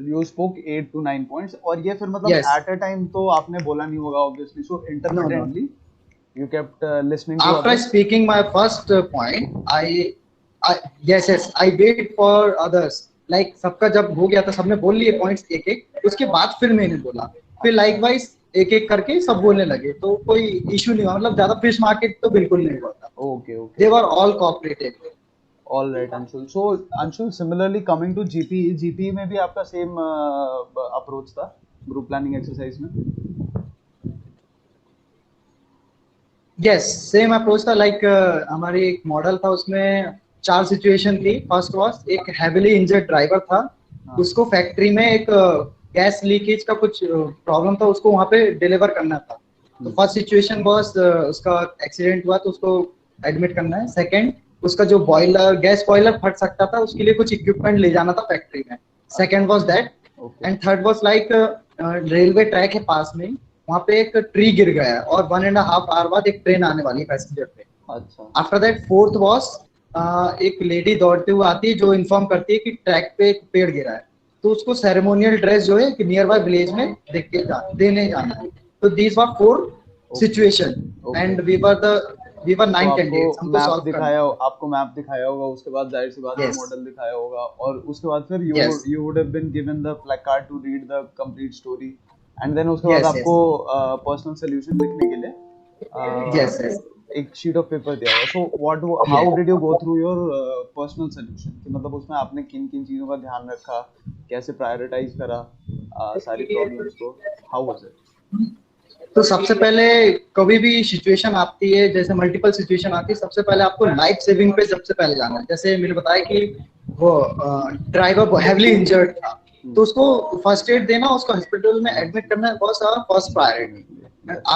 You spoke 8 to 9 points, और ये फिर मतलब Yes. at a time तो आपने बोला नहीं होगा obviously, so intermittently. You kept listening to After others. speaking my first point, I wait for others. Like सबका जब हो गया था, सबने बोल लिए पॉइंट्स एक एक, उसके बाद फिर मैंने बोला, फिर लाइकवाइज एक एक करके सब बोलने लगे, तो कोई इशू नहीं हुआ, मतलब ज्यादा फिश मार्केट तो बिल्कुल नहीं हुआ था. Okay, okay. They were all cooperative. All right, Anshul. So, Anshul, similarly coming to GPE में भी आपका same approach था group planning exercise में? Yes, सेम अप्रोच था. लाइक हमारी एक मॉडल था, उसमें 4 सिचुएशन थी. फर्स्ट वाज एक हेविली इंजर्ड ड्राइवर था, उसको फैक्ट्री में एक गैस लीकेज का कुछ प्रॉब्लम था, उसको वहां पे डिलीवर करना था. तो फर्स्ट सिचुएशन वाज उसका एक्सीडेंट हुआ तो उसको एडमिट करना है. सेकंड, उसका जो बॉयलर गैस बॉयलर फट सकता था, उसके लिए कुछ इक्विपमेंट ले जाना था फैक्ट्री में. Second was that. And third was like railway track है पास में, वहां पे एक ट्री गिर गया और 1.5 आवर बाद एक ट्रेन आने वाली है पैसेंजर पे. अच्छा. आफ्टर दैट फोर्थ वाज एक लेडी दौड़ते हुए आती है जो इन्फॉर्म करती है कि ट्रैक पे एक पेड़ गिरा है, तो उसको सेरेमोनियल ड्रेस जो है कि नियर बाय विलेज में देने जाना है. तो these were 4 situation and we were 9 candidates. हमको मैप सॉल्व दिखाया, आपको मैप दिखाया होगा, उसके बाद जाहिर सी बात है Yes. मॉडल दिखाया होगा, और उसके बाद फिर Yes. you would have been given the placard to read the complete story, and then उसके Yes, बाद yes. आपको पर्सनल सोल्यूशन लिखने के लिए Yes, yes. एक शीट ऑफ पेपर दिया हुआ. सो how did you go through your personal solution, कि मतलब उसमें आपने किन किन चीजों का ध्यान रखा, कैसे प्रायोरिटाइज करा सारी प्रॉब्लम्स को, हाउ वाज इट? तो सबसे पहले कभी भी सिचुएशन आती है, जैसे मल्टीपल सिचुएशन आती है, सबसे पहले आपको लाइफ सेविंग पे सबसे पहले जाना है. जैसे मैंने बताया कि वो ड्राइवर हेवीली इंजर्ड था, तो उसको फर्स्ट एड देना, उसको हॉस्पिटल में एडमिट करना was our first priority.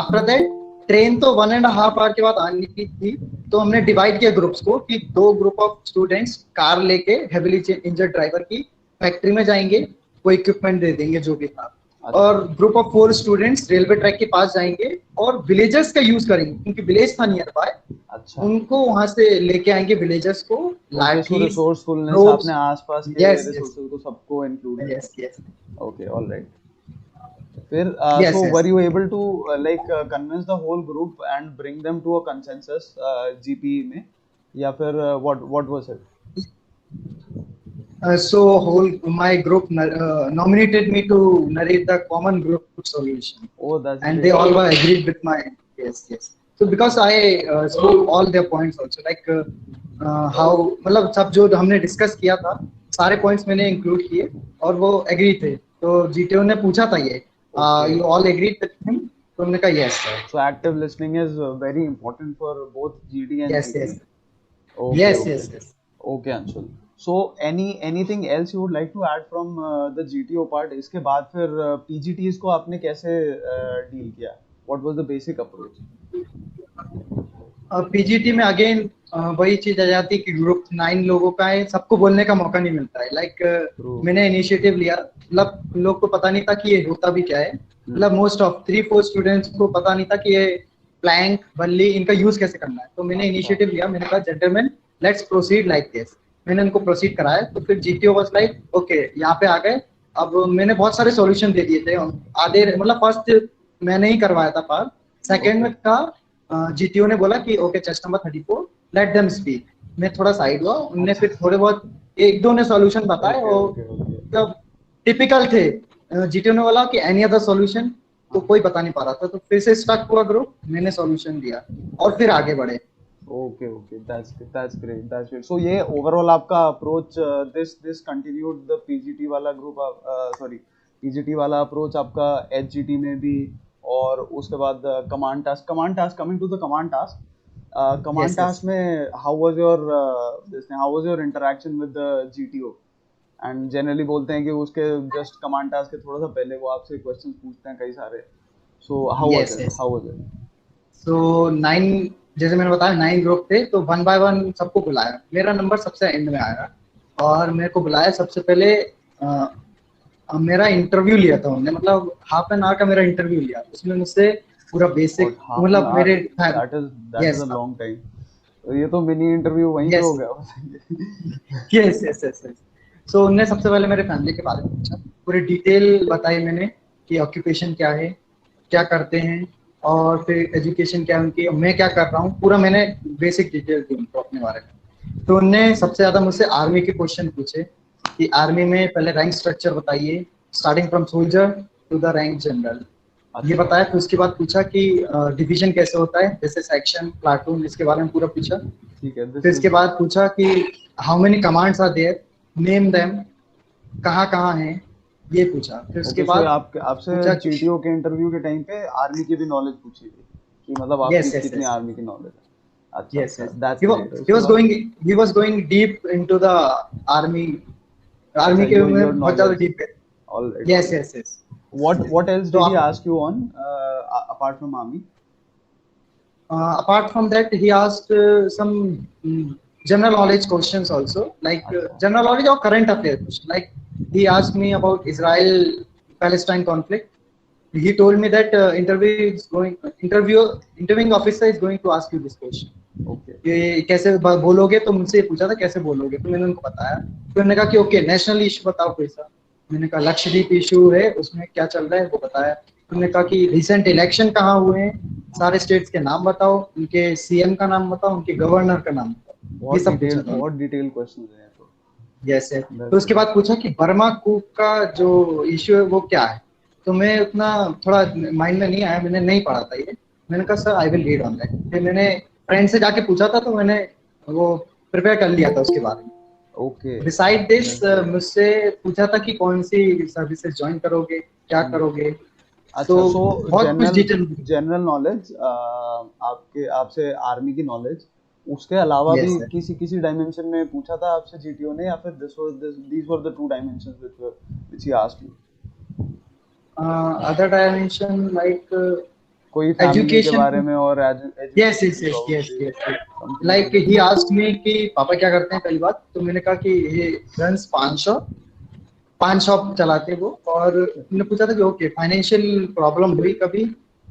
After that train तो 1.5 आवर के बाद आने की थी, तो हमने डिवाइड किया ग्रुप्स को कि 2 ग्रुप ऑफ स्टूडेंट्स कार लेके हेवीली इंजर्ड ड्राइवर की फैक्ट्री में जाएंगे, वो इक्विपमेंट दे देंगे जो भी था. और group of 4 students railway track के पास जाएंगे और विलेजर्स का यूज करेंगे, क्योंकि विलेज था नियर बाय. अच्छा. उनको वहां से लेके आएंगे विलेजर्स को. लाठी, रिसोर्सफुलनेस, आपने आसपास के रिसोर्सेज को सबको इंक्लूड किया. Yes yes. Okay, alright. फिर Yes, so yes. were you able to convince the whole group and bring them to a consensus GPE में, या फिर what was it? So whole my group nominated me to narrate the common group solution. Oh, that's And great. they all were agreed with my yes. So because I spoke all their points also, like how मतलब सब जो हमने discuss किया था, सारे points मैंने include किए और वो एग्री थे. तो जीटीओ ने पूछा था ये you all agreed with him, तो हमने कहा yes sir. So active listening is very important for both GD and Yes, GP. yes. Okay, Yes, okay. yes, yes. Okay, Anshul. So anything else you would like to add from the GTO part? इसके बाद फिर PGTs को आपने कैसे deal किया? What was the basic approach? PGT में again वही चीज आ जाती है कि ग्रुप 9 लोगों का है, सबको बोलने का मौका नहीं मिलता है. लाइक मैंने इनिशिएटिव लिया, मतलब लोग को पता नहीं था कि ये होता भी क्या है. मतलब मोस्ट ऑफ 3-4 स्टूडेंट्स को पता नहीं था कि ये प्लैंक बल्ली इनका यूज कैसे करना है. तो मैंने इनिशिएटिव लिया, मैंने कहा gentleman let's proceed like this. मैंने उनको प्रोसीड कराया. तो फिर जीटीओ वाज लाइक ओके यहाँ पे आ गए. अब मैंने बहुत सारे सॉल्यूशन दे दिए थे, आधे मतलब फर्स्ट मैंने ही करवाया था पार. सेकंड में का जीटीओ ने बोला कि okay chest number 34 late them speak. मैं थोड़ा साइड हुआ, उनने फिर थोड़े बहुत 1-2 ने सॉल्यूशन बताए और मतलब टिपिकल थे. जीटीओ ने बोला कि एनी अदर सॉल्यूशन, तो कोई बता नहीं पा रहा था. तो फिर से स्टक हुआ ग्रुप, मैंने सॉल्यूशन दिया और फिर आगे बढ़े. Okay, that's great. So ये overall आपका approach this continued the PGT वाला group, PGT वाला approach आपका HGT में भी, और उसके बाद command task coming to the command task. Command Yes, task में how was your interaction with the GTO? And generally बोलते हैं कि उसके just command task के थोड़ा सा पहले वो आपसे questions पूछते हैं कई सारे. So how was it? So 9 जैसे मैंने बताया 9 ग्रुप थे, तो 1 by 1 सबको बुलाया. मेरा नंबर सबसे एंड में आया और मेरे को बुलाया सबसे पहले. मेरा इंटरव्यू लिया था उन्होंने, मतलब हाफ एन आवर का मेरा इंटरव्यू लिया. उसमें मुझसे पूरा बेसिक मतलब मेरे that is a long time. तो ये तो मिनी इंटरव्यू वहीं पे हो गया. yes. So उन्होंने सबसे पहले मेरे फैमिली के बारे में पूछा, पूरी डिटेल बताई मैंने कि ऑक्यूपेशन क्या है, क्या करते हैं, और फिर एजुकेशन क्या है उनकी, मैं क्या कर रहा हूँ, पूरा मैंने बेसिक डिटेल दी उनको अपने बारे में। तो उनने सबसे ज्यादा मुझसे आर्मी के क्वेश्चन पूछे कि आर्मी में पहले रैंक स्ट्रक्चर बताइए, starting from soldier to the rank general, ये बताया। फिर उसके बाद पूछा कि डिवीजन कैसे होता है, जैसे सेक्शन, प्लाटून, इसके बारे में पूरा पूछा। ठीक है। फिर इसके बाद पूछा कि how many commands are there, name them, कहाँ कहाँ हैं, ये पूछा। फिर उसके बाद आपसे पूछा जीटीओ के इंटरव्यू के टाइम पे आर्मी की भी नॉलेज पूछी थी कि मतलब आपकी yes, yes, कितनी yes. आर्मी की नॉलेज है? अच्छा Yes, अच्छा, yes. that's He was, great. he was उसके बाद- going he was going deep into the army. Army अच्छा, के your में बहुत ज्यादा knowledge. डीप है। All right. Yes, yes, yes. What else तो did he आप- ask you on apart from army? apart from that, he asked some general knowledge questions also, like general knowledge or current affairs question. Like he asked me about Israel-Palestine conflict. He told me that interviewing officer is going to ask you this question. Okay. कि कैसे बोलोगे, तो मुझसे पूछा था कैसे बोलोगे, तो मैंने उनको बताया। तो उन्होंने कहा कि ओके नेशनल इशू बताओ कोई सा। मैंने कहा लक्षद्वीप इशू है, उसमें क्या चल रहा है वो बताया। उन्होंने कहा कि रिसेंट इलेक्शन कहाँ हुए हैं, सारे स्टेट्स के नाम बताओ, उनके सीएम का नाम बताओ, उनके गवर्नर का नाम बताओ, ये सब पूछा था। बहुत डिटेल क्वेश्चन है तो। यस है। तो उसके बाद पूछा कि बर्मा कूप का जो इशू है वो क्या है, तो मैं उतना थोड़ा माइंड में नहीं आया, मैंने नहीं पढ़ा था ये। मैंने कहा sir I will read on that. फिर मैंने फ्रेंड से जाके पूछा था, तो मैंने वो प्रिपेयर कर लिया था उसके बारे में। ओके। बिसाइड दिस मुझसे पूछा था कि कौन सी सर्विसेज ज्वाइन करोगे, क्या करोगे। अच्छा, तो सो बहुत कुछ डिटेल। जनरल नॉलेज, आपसे आर्मी की नॉलेज, उसके अलावा Yes, भी sir. किसी डायमेंशन में पूछा था आपसे जीटीओ ने, या फिर these were the two dimensions which he asked you? Other dimension like कोई फैमिली के education. बारे में और yes yes yes yes yes like he asked me कि पापा क्या करते हैं पहली बात। तो मैंने कहा कि ये रन्स पान शॉप चलाते वो। और मैंने पूछा था कि ओके फाइनेंशियल प्रॉब्लम हुई कभी,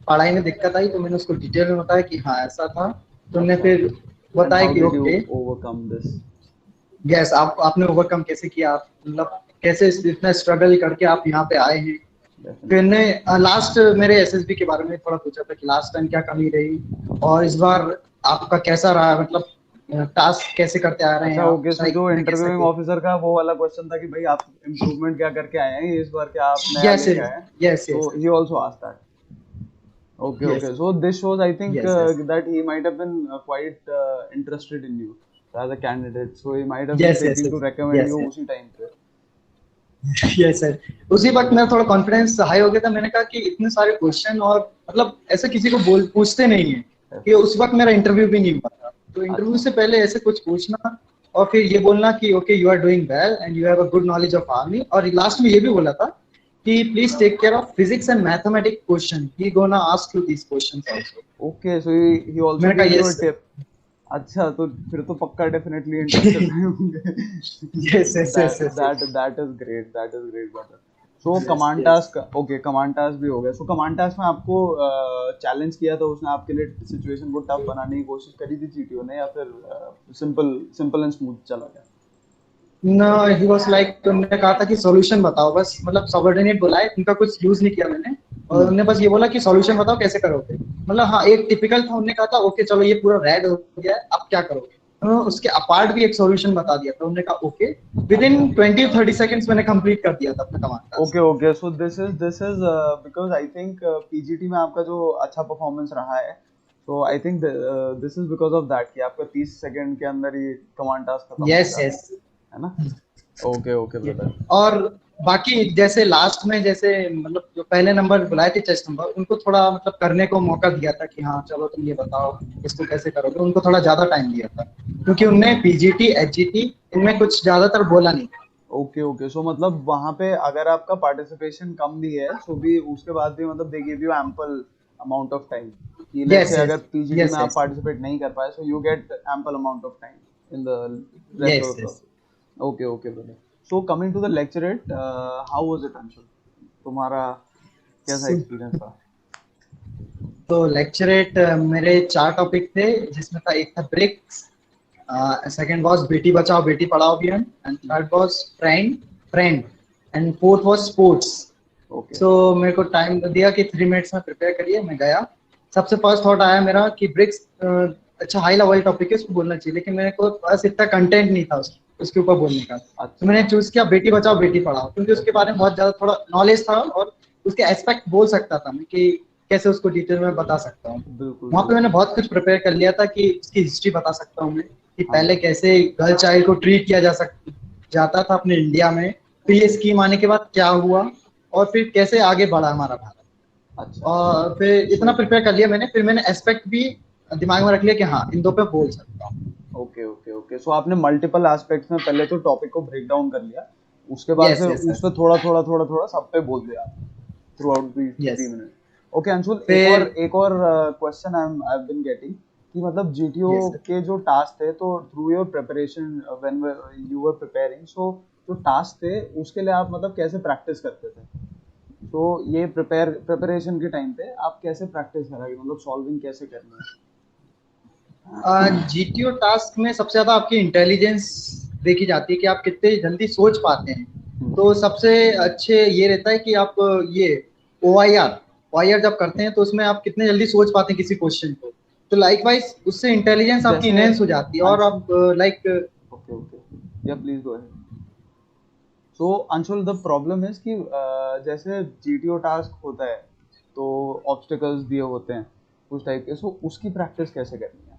पढ़ाई में दिक्कत आई, तो मैंने उसको डिटेल में बताया कि हाँ ऐसा था। तो उन्होंने फिर बताया कि ओके ओवरकम दिस। यस, आपने ओवरकम कैसे किया, आप मतलब कैसे इतना स्ट्रगल करके आप यहाँ पे आए हैं। फिर ने लास्ट मेरे एसएसबी के बारे में थोड़ा पूछा था कि लास्ट टाइम क्या कमी रही और इस बार आपका कैसा रहा, मतलब टास्क कैसे करते आ रहे हैं। अच्छा ओके, सो जो इंटरव्यूइंग ऑफिसर का वो वाला क्वेश्चन था कि भाई आप इम्प्रूवमेंट क्या करके आए हैं इस बार, क्या आप नया लेके आए हैं? Yes so he also asked that. Okay. So this shows, I think, that he might have been quite interested in you as a candidate. So he might have been thinking to recommend you उसी time पे। Yes sir, उसी वक्त मेरा थोड़ा confidence high हो गया था। मैंने कहा कि इतने सारे क्वेश्चन और मतलब ऐसे किसी को पूछते नहीं है कि उस वक्त मेरा इंटरव्यू भी नहीं हुआ था। तो इंटरव्यू से पहले ऐसे कुछ पूछना और फिर ये बोलना कि okay you are doing well and you have a good knowledge of army. और लास्ट में ये भी बोला था कि please take care of physics and mathematics question, he gonna ask you this questions also. Okay, so he also give you a tip. अच्छा, तो फिर तो पक्का डेफिनेटली इंटरेस्टेड रहे होंगे। Yes yes yes, that is great brother. So command task, okay command task भी हो गया। सो कमांड टास्क में आपको चैलेंज किया था उसने, आपके लिए सिचुएशन को टफ बनाने की कोशिश करी थी जीटीओ ने, या फिर सिंपल एंड स्मूथ चला गया? No, he was like, तो उन्होंने कहा था कि सॉल्यूशन बताओ बस, मतलब सबऑर्डिनेट बुलाए, उनका कुछ यूज नहीं किया मैंने। और उन्होंने बस ये बोला कि सॉल्यूशन बताओ कैसे करोगे। मतलब हाँ एक टिपिकल था, उन्होंने कहा था ओके चलो ये पूरा रेड हो गया है अब क्या करोगे। तो उसके अपार्ट भी एक सॉल्यूशन बता दिया था। उन्होंने कहा ओके, विद इन 20-30 सेकंड्स मैंने कंप्लीट कर दिया था अपना command. Okay, so this is because I think PGT में आपका जो अच्छा परफॉर्मेंस रहा है, so I think this is because of that कि आपका 30 सेकंड के अंदर ही कमांड टास्क खत्म हो गया। यस है ना? Okay brother. और बाकी जैसे लास्ट में जैसे मतलब जो पहले नंबर बुलाए थे चेस्ट नंबर, उनको थोड़ा मतलब करने को मौका दिया था कि हाँ चलो तुम ये बताओ इसको कैसे करोगे। उनको थोड़ा ज्यादा टाइम दिया था क्योंकि उनने पीजीटी एचजीटी इनमें कुछ ज्यादातर बोला नहीं। ओके, सो मतलब वहां पे अगर आपका पार्टिसिपेशन कम भी है सो भी उसके बाद भी मतलब they give you ample amount of time कि लेट्स से अगर पीजीटी में आप पार्टिसिपेट नहीं कर पाए so you get ample amount of time in the rest of the process. Okay brother. So coming to the lecturette, how was it Anshul? तुम्हारा कैसा experience था? तो लेक्चरेट मेरे 4 टॉपिक थे, जिसमें था एक था BRICS, second was Beti Bachao बेटी पढ़ाओ अभियान, and third was friend and fourth was sports. So मेरे को टाइम दिया कि 3 मिनट्स में प्रिपेयर करिए। मैं गया सबसे फर्स्ट थॉट आया मेरा कि ब्रिक्स अच्छा हाई लेवल टॉपिक है, उसको बोलना चाहिए, लेकिन मेरे को बस इतना कंटेंट नहीं था उसके ऊपर बोलने का। तो मैंने चूज किया बेटी बचाओ बेटी पढ़ाओ, क्योंकि उसके बारे में बहुत ज्यादा थोड़ा नॉलेज था और उसके एस्पेक्ट बोल सकता था मैं कि कैसे उसको डिटेल में बता सकता हूँ। बिल्कुल वहाँ पे मैंने बहुत कुछ प्रिपेयर कर लिया था कि उसकी हिस्ट्री बता सकता हूँ मैं कि पहले कैसे गर्ल चाइल्ड को ट्रीट किया जाता था अपने इंडिया में, फिर ये स्कीम आने के बाद क्या हुआ और फिर कैसे आगे बढ़ा हमारा भारत। अच्छा और फिर इतना प्रिपेयर कर लिया मैंने, फिर मैंने एस्पेक्ट भी दिमाग में रख लिया कि हाँ इन दो पे बोल सकता हूँ। Okay okay okay. सो आपने मल्टीपल एस्पेक्ट्स में पहले तो टॉपिक को ब्रेक डाउन कर लिया, उसके बाद Yes, फिर yes, उस पे थोड़ा सब पे बोल दिया throughout the Yes. 3 minute. Okay Anshul, फिर एक और question I have been getting कि मतलब जीटीओ Yes, sir. के जो टास्क थे, तो through your preparation when you were preparing, so जो टास्क थे उसके लिए आप मतलब कैसे प्रैक्टिस करते थे? तो ये प्रिपरेशन के टाइम पे आप कैसे प्रैक्टिस करा, मतलब सॉल्विंग कैसे करनी है? जीटीओ टास्क में सबसे ज्यादा आपकी इंटेलिजेंस देखी जाती है कि आप कितने जल्दी सोच पाते हैं। तो सबसे अच्छे ये रहता है कि आप ये OIR जब करते हैं तो उसमें आप कितने जल्दी सोच पाते हैं किसी क्वेश्चन को, तो लाइकवाइज उससे इंटेलिजेंस आपकी जैसे इनहेंस हो जाती है और आप लाइक ओके ओके या please go ahead. So Anshul, the problem is कि जैसे जीटीओ टास्क होता है तो ऑब्स्टिकल्स दिए होते हैं उस टाइप के, सो उसकी प्रैक्टिस कैसे करनी है?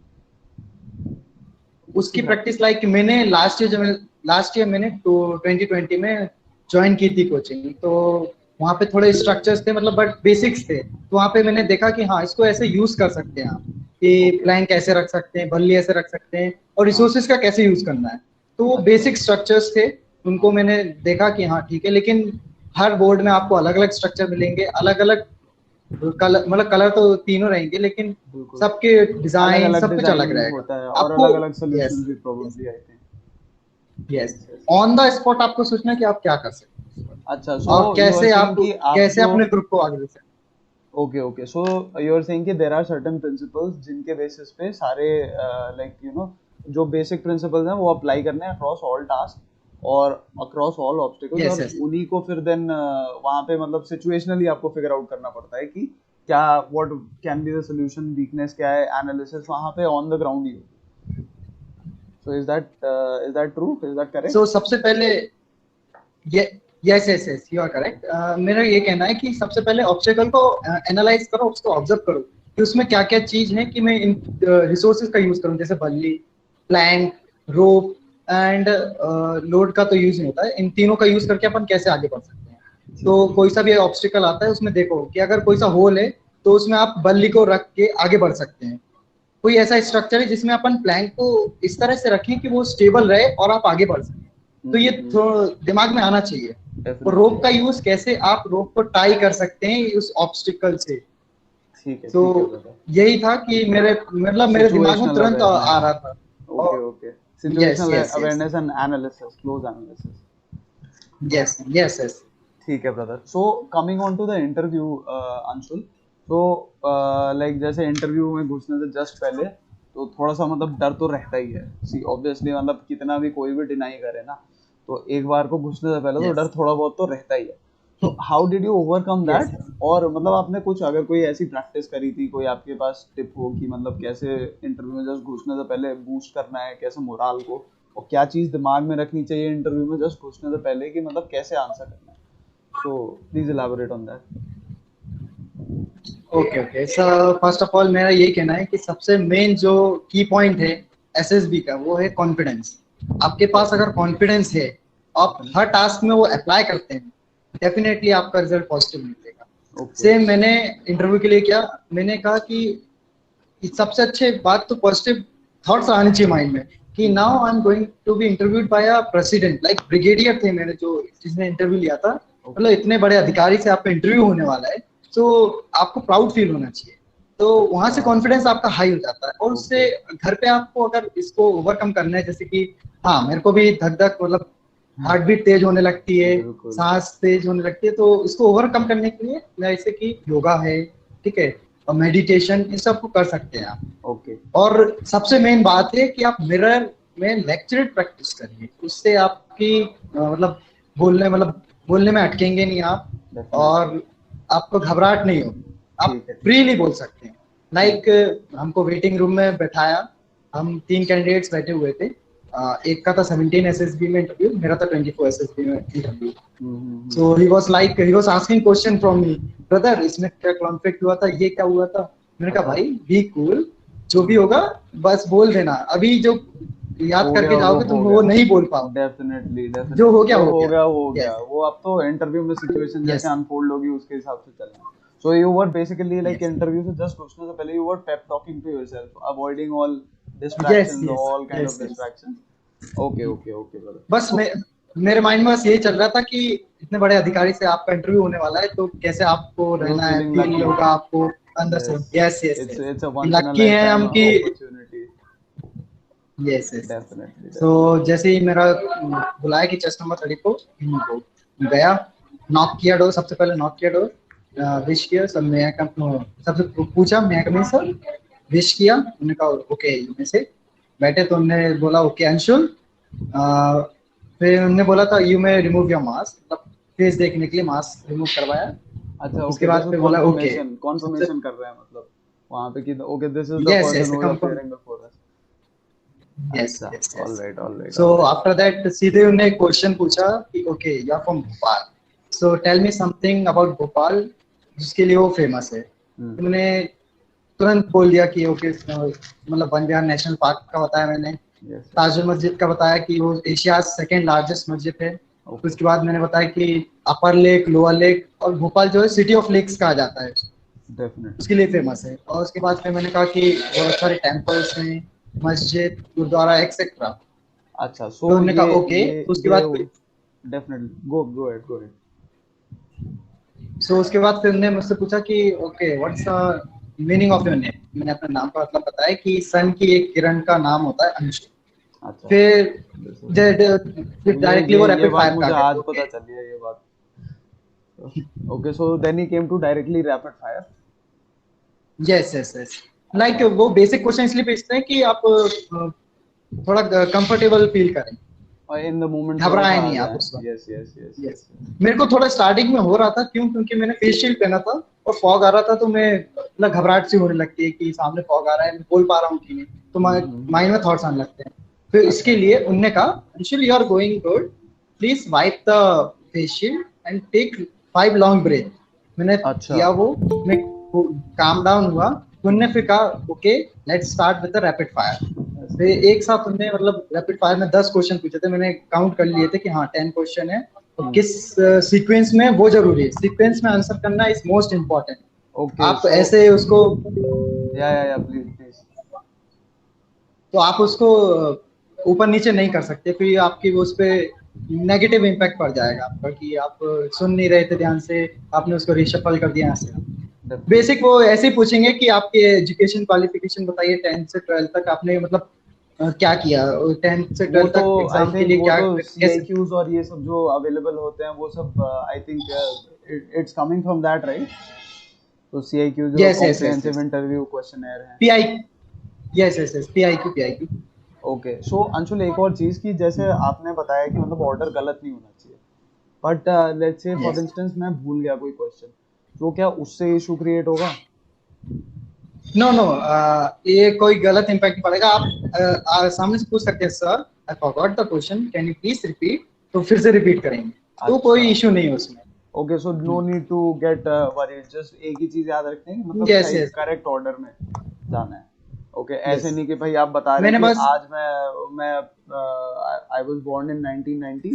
उसकी प्रैक्टिस लाइक मैंने लास्ट ईयर मैंने 2020 में ज्वाइन की थी कोचिंग, तो वहाँ पे थोड़े स्ट्रक्चर्स थे मतलब बट बेसिक्स थे, तो वहाँ पे मैंने देखा कि हाँ इसको ऐसे यूज कर सकते हैं आप कि प्लैंक कैसे रख सकते हैं, बल्ली ऐसे रख सकते हैं और रिसोर्सेज का कैसे यूज करना है। तो वो बेसिक स्ट्रक्चर्स थे, उनको मैंने देखा कि हाँ ठीक है, लेकिन हर बोर्ड में आपको अलग अलग स्ट्रक्चर मिलेंगे, अलग अलग कलर, मतलब कलर तो तीनों रहेंगे लेकिन बिल्कुल सबके अलग डिजाइन अलग सब कुछ अलग डिजाइन रहेगा होता है और आपको। अलग अलग यस सोल्यूशंस भी probably I think. Yes, on the spot आपको सोचना है कि आप क्या कर सकते हैं अच्छा, सो और यू आर कैसे सेइंग आप कि आप कैसे जो अपने ग्रुप को आगे ले सकते okay okay, so you are saying कि देयर आर सर्टेन प्रिंसिपल्स जिनके बेसिस पे सारे लाइक यू नो जो बेसिक प्रिंसिपल्स हैं वो अप्लाई करने हैं अक्रॉस ऑल टास्क और अक्रॉस ऑल ऑब्स्टिकल्स, हैं। यस और यस उन्हीं को फिर देन वहां पे मतलब सिचुएशनली आपको फिगर आउट करना पड़ता है कि क्या what can be the solution, weakness क्या है, एनालिसिस वहां पे ऑन द ग्राउंड ही होती है। So is that true, is that correct? So सबसे पहले ये yes yes yes you are correct. मेरा ये कहना है कि सबसे पहले ऑब्स्टेकल को एनालाइज करो, उसको ऑब्जर्व करो कि उसमें क्या क्या चीज है कि मैं इन रिसोर्सेज का यूज करूं, जैसे बल्ली, प्लैंक, रोप एंड लोड का तो यूज नहीं होता है, इन तीनों का यूज करके अपन कैसे आगे बढ़ सकते हैं। तो कोई सा भी ऑब्स्टिकल आता है उसमें देखो कि अगर कोई सा होल है तो उसमें आप बल्ली को रख के आगे बढ़ सकते हैं। कोई ऐसा स्ट्रक्चर है जिसमें अपन प्लैंक को इस तरह से रखें कि वो स्टेबल रहे और आप आगे बढ़ सकें, तो ये दिमाग में आना चाहिए। और रोप का यूज कैसे आप रोप को टाई कर सकते हैं उस ऑब्स्टिकल से। ठीक है तो brother। यही था कि मेरे मतलब मेरे दिमाग में Situational तुरंत आ awareness. रहा था। Okay, okay. Yes Situational yes yes awareness and analysis, close analysis. Yes yes yes ठीक है brother. So coming on to the interview Anshul, तो लाइक जैसे इंटरव्यू में घुसने से जस्ट पहले तो थोड़ा सा मतलब डर तो रहता ही है, सी ऑब्वियसली, मतलब कितना भी कोई भी डिनाई करे ना, तो एक बार को घुसने से पहले तो डर थोड़ा बहुत तो रहता ही है। तो how did you overcome that? और मतलब आपने कुछ अगर कोई ऐसी प्रैक्टिस करी थी, कोई आपके पास टिप हो कि मतलब कैसे इंटरव्यू में जस्ट घुसने से पहले बूस्ट करना है, कैसे मोराल को, और क्या चीज दिमाग में रखनी चाहिए इंटरव्यू में जस्ट घुसने से पहले कि मतलब कैसे आंसर करना है? So please elaborate on that. Okay okay. So first of all मेरा ये कहना है कि सबसे मेन जो की पॉइंट है एसएसबी का वो है कॉन्फिडेंस। आपके पास अगर कॉन्फिडेंस है, आप हर टास्क में वो अप्लाई करते हैं, डेफिनेटली आपका रिजल्ट पॉजिटिव मिलेगा। सेम मैंने इंटरव्यू के लिए किया, मैंने कहा कि सबसे अच्छे बात तो पॉजिटिव थॉट्स आने चाहिए माइंड में कि now I am going to be interviewed by a president, like brigadier थे मेरे जो जिसने इंटरव्यू लिया था, मतलब इतने बड़े अधिकारी से आपका इंटरव्यू होने वाला है, तो आपको प्राउड फील होना चाहिए। तो वहां से कॉन्फिडेंस आपका हाई हो जाता है और उससे घर पे आपको अगर इसको ओवरकम करना है, जैसे कि हाँ मेरे को भी धक धक मतलब हार्ट बीट तेज होने लगती है, सांस तेज होने लगती है, तो इसको ओवरकम करने के लिए जैसे कि योगा है, ठीक है, और मेडिटेशन, इन सब को कर सकते हैं आप। ओके। और सबसे मेन बात है कि आप मिरर में लेक्चरेट प्रैक्टिस करिए, उससे आपकी मतलब बोलने में अटकेंगे नहीं आप, और आपको घबराहट नहीं होगी, आप फ्रीली बोल सकते हैं। लाइक हमको वेटिंग रूम में बैठाया, हम 3 कैंडिडेट्स बैठे हुए थे। एक का था 17 एसएसबी में इंटरव्यू, मेरा था 24 एसएसबी में interview. So he was asking question from me, brother इसमें क्या कॉन्फ्लिक्ट हुआ था, ये क्या हुआ था। मैंने कहा भाई बी कूल, जो भी होगा बस बोल देना, अभी जो याद हो करके गया जाओगे हो तुम वो गया। नहीं बोल पाओ। डेफिनेटली जो हो गया जो हो हो गया। गया वो हो गया। Yes. वो अब तो इंटरव्यू में सिचुएशन Yes. जैसे अनफोल्ड होगी उसके हिसाब से चलना। So you were basically like Yes. Interview से जस्ट घुसने से पहले you were pep talking to yourself, avoiding all Yes, distractions, yes, all kind of yes, yes. Distractions. Okay okay okay brother. बस मेरे माइंड में बस यही चल रहा था कि इतने बड़े अधिकारी से आपका इंटरव्यू होने वाला है, तो कैसे आपको रहना है, फीलिंग फील लकी। होगा आपको अंदर से। Yes yes it's yes, it's a once in a lucky life हैं टाइम हम कि opportunity. Yes yes. Definitely so जैसे ही मेरा बुलाया कि चेस्ट नंबर 30 को गया, नॉक किया डोर, सबसे पहले नॉक किया डोर, विश किया, सब मैं सबसे पूछा मैं कमीन सर, विश किया, उन्होंने कहा ओके में से बैठे, तो उन्होंने बोला ओके अंशुल। फिर उन्होंने बोला था यू में रिमूव योर मास्क, मतलब फेस देखने के लिए मास्क रिमूव करवाया। अच्छा उसके ओके, बाद दिस इज फिर बोला ओके कॉन्फर्मेशन कर रहे हैं मतलब वहां पे कि okay this is the yes person yes who is confirm, appearing before us. Yes अच्छा yes yes. Alright alright so alright. After that सीधे उन्हें क्वेश्चन पूछा कि okay you are from Bhopal, so tell me something about Bhopal जिसके लिए वो famous है। तो मैंने तुरंत बोल दिया कि ओके, मतलब वन विहार नेशनल पार्क का बताया मैंने, यस ताजुल मस्जिद का बताया कि वो एशिया सेकेंड लार्जेस्ट मस्जिद है। ओके उसके बाद मैंने बताया कि अपर लेक, लोअर लेक, और भोपाल जो है सिटी ऑफ लेक्स कहा जाता है, डेफिनेटली। उसके लिए फेमस है। और उसके बाद फिर मैंने कहा कि बहुत सारे टेम्पल्स हैं, मस्जिद, गुरुद्वारा एक्सेट्रा। अच्छा तो सो उन्होंने कहा ओके, ये तो उसके ये बाद डेफिनेटली गो अहेड। उसके बाद फिर उन्होंने मुझसे पूछा कि okay what's the meaning of your name. मैंने अपने नाम का मतलब बताया कि सन की एक किरण का नाम होता है अंशु। अच्छा फिर this is- फिर डायरेक्टली वो ये रैपिड बात फायर मुझे कर आज गए। पता चली है ये बात। Okay so then he came to directly rapid fire. Yes yes yes, like वो बेसिक क्वेश्चन इसलिए पूछते हैं कि आप थोड़ा कंफर्टेबल फील करें, और इन द मोमेंट थोड़ा सा घबराए आ नहीं आप जाए। उस वक्त। Yes yes yes yes, yes. मेरे को थोड़ा स्टार्टिंग में हो रहा था, क्यों, क्योंकि मैंने फेस शील्ड पहना था और फॉग आ रहा था, तो मैं मतलब घबराहट सी होने लगती है कि सामने फॉग आ रहा है, मैं बोल पा रहा हूँ कि नहीं, तो माइंड में थॉट्स आने लगते हैं। फिर इसके लिए उनने कहा Anshul you are going good, please wipe the face shield and take 5 long breath. मैंने अच्छा किया वो, मैं काम डाउन हुआ, तो उनने फिर कहा okay let's start with the rapid fire. फिर एक साथ उनने मतलब रैपिड फायर में 10 क्वेश्चन पूछे थे, मैंने काउंट कर लिए थे कि हाँ 10 क्वेश्चन है, तो किस सीक्वेंस में, वो जरूरी है, सीक्वेंस में आंसर करना इज मोस्ट इम्पोर्टेंट। ओके आप सो ऐसे उसको, या प्लीज प्लीज। तो आप उसको ऊपर नीचे नहीं कर सकते, फिर आपकी वो उस पे नेगेटिव इम्पैक्ट पड़ जाएगा आपका, कि आप सुन नहीं रहे थे ध्यान से, आपने उसको रिशफल कर दिया यहाँ से। बेसिक वो ऐसे ही पूछेंगे कि आपके एजुकेशन क्वालिफिकेशन बताइए, 10th से 12th तक आपने मतलब क्या किया, 10th से वो 12th तो तक आई एग्जाम के थिंक लिए वो क्या तो कैसे। CIQs और ये सब जो अवेलेबल होते हैं वो सब I think it's coming from that right. तो CIQ जो yes yes yes comprehensive yes, interview questioner है। PI, yes yes yes, PIQ. Okay so Anshul एक और चीज की जैसे आपने बताया कि मतलब ऑर्डर गलत नहीं होना चाहिए, but let's say for yes, instance मैं भूल गया कोई क्वेश्चन, तो क्या उससे इशू क्रिएट होगा? नो नो, ये कोई गलत इम्पैक्ट नहीं पड़ेगा। आप सामने से पूछ सकते हैं sir I forgot the question, can you please repeat, तो फिर से रिपीट करेंगे, तो कोई इशू नहीं है उसमें। Okay so no need to get worried, just एक ही चीज याद रखते हैं कि मतलब यस सही यस करेक्ट ऑर्डर में जाना है। ओके ऐसे यस, नहीं कि भाई आप बता रहे मैंने हैं कि बस, आज मैं I was born in 1990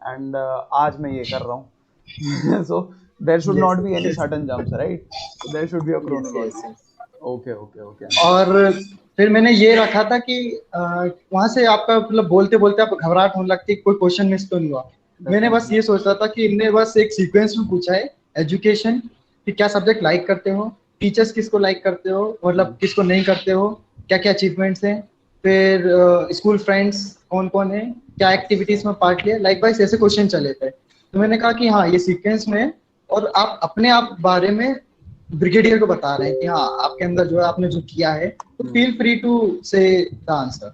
and आज मैं ये कर रहा हूँ so there should not be any sudden jumps right, there should be a chronology. Okay okay okay. और फिर मैंने ये रखा था कि वहां से आपका मतलब बोलते बोलते आप घबराहट होने लगती, कोई क्वेश्चन मिस तो नहीं हुआ। मैंने बस ये सोच रहा था कि इनने बस एक सीक्वेंस में पूछा है, एजुकेशन कि क्या सब्जेक्ट लाइक करते हो, टीचर्स किसको लाइक करते हो, मतलब किसको नहीं करते हो, क्या क्या अचीवमेंट्स हैं, फिर स्कूल फ्रेंड्स कौन कौन है, क्या एक्टिविटीज में पार्ट लिया, लाइक वाइज ऐसे क्वेश्चन चले थे। तो मैंने कहा कि हाँ ये सीक्वेंस में, और आप अपने आप बारे में ब्रिगेडियर को बता रहे हैं कि हाँ आपके अंदर जो है आपने जो किया है, तो फील फ्री टू से द आंसर।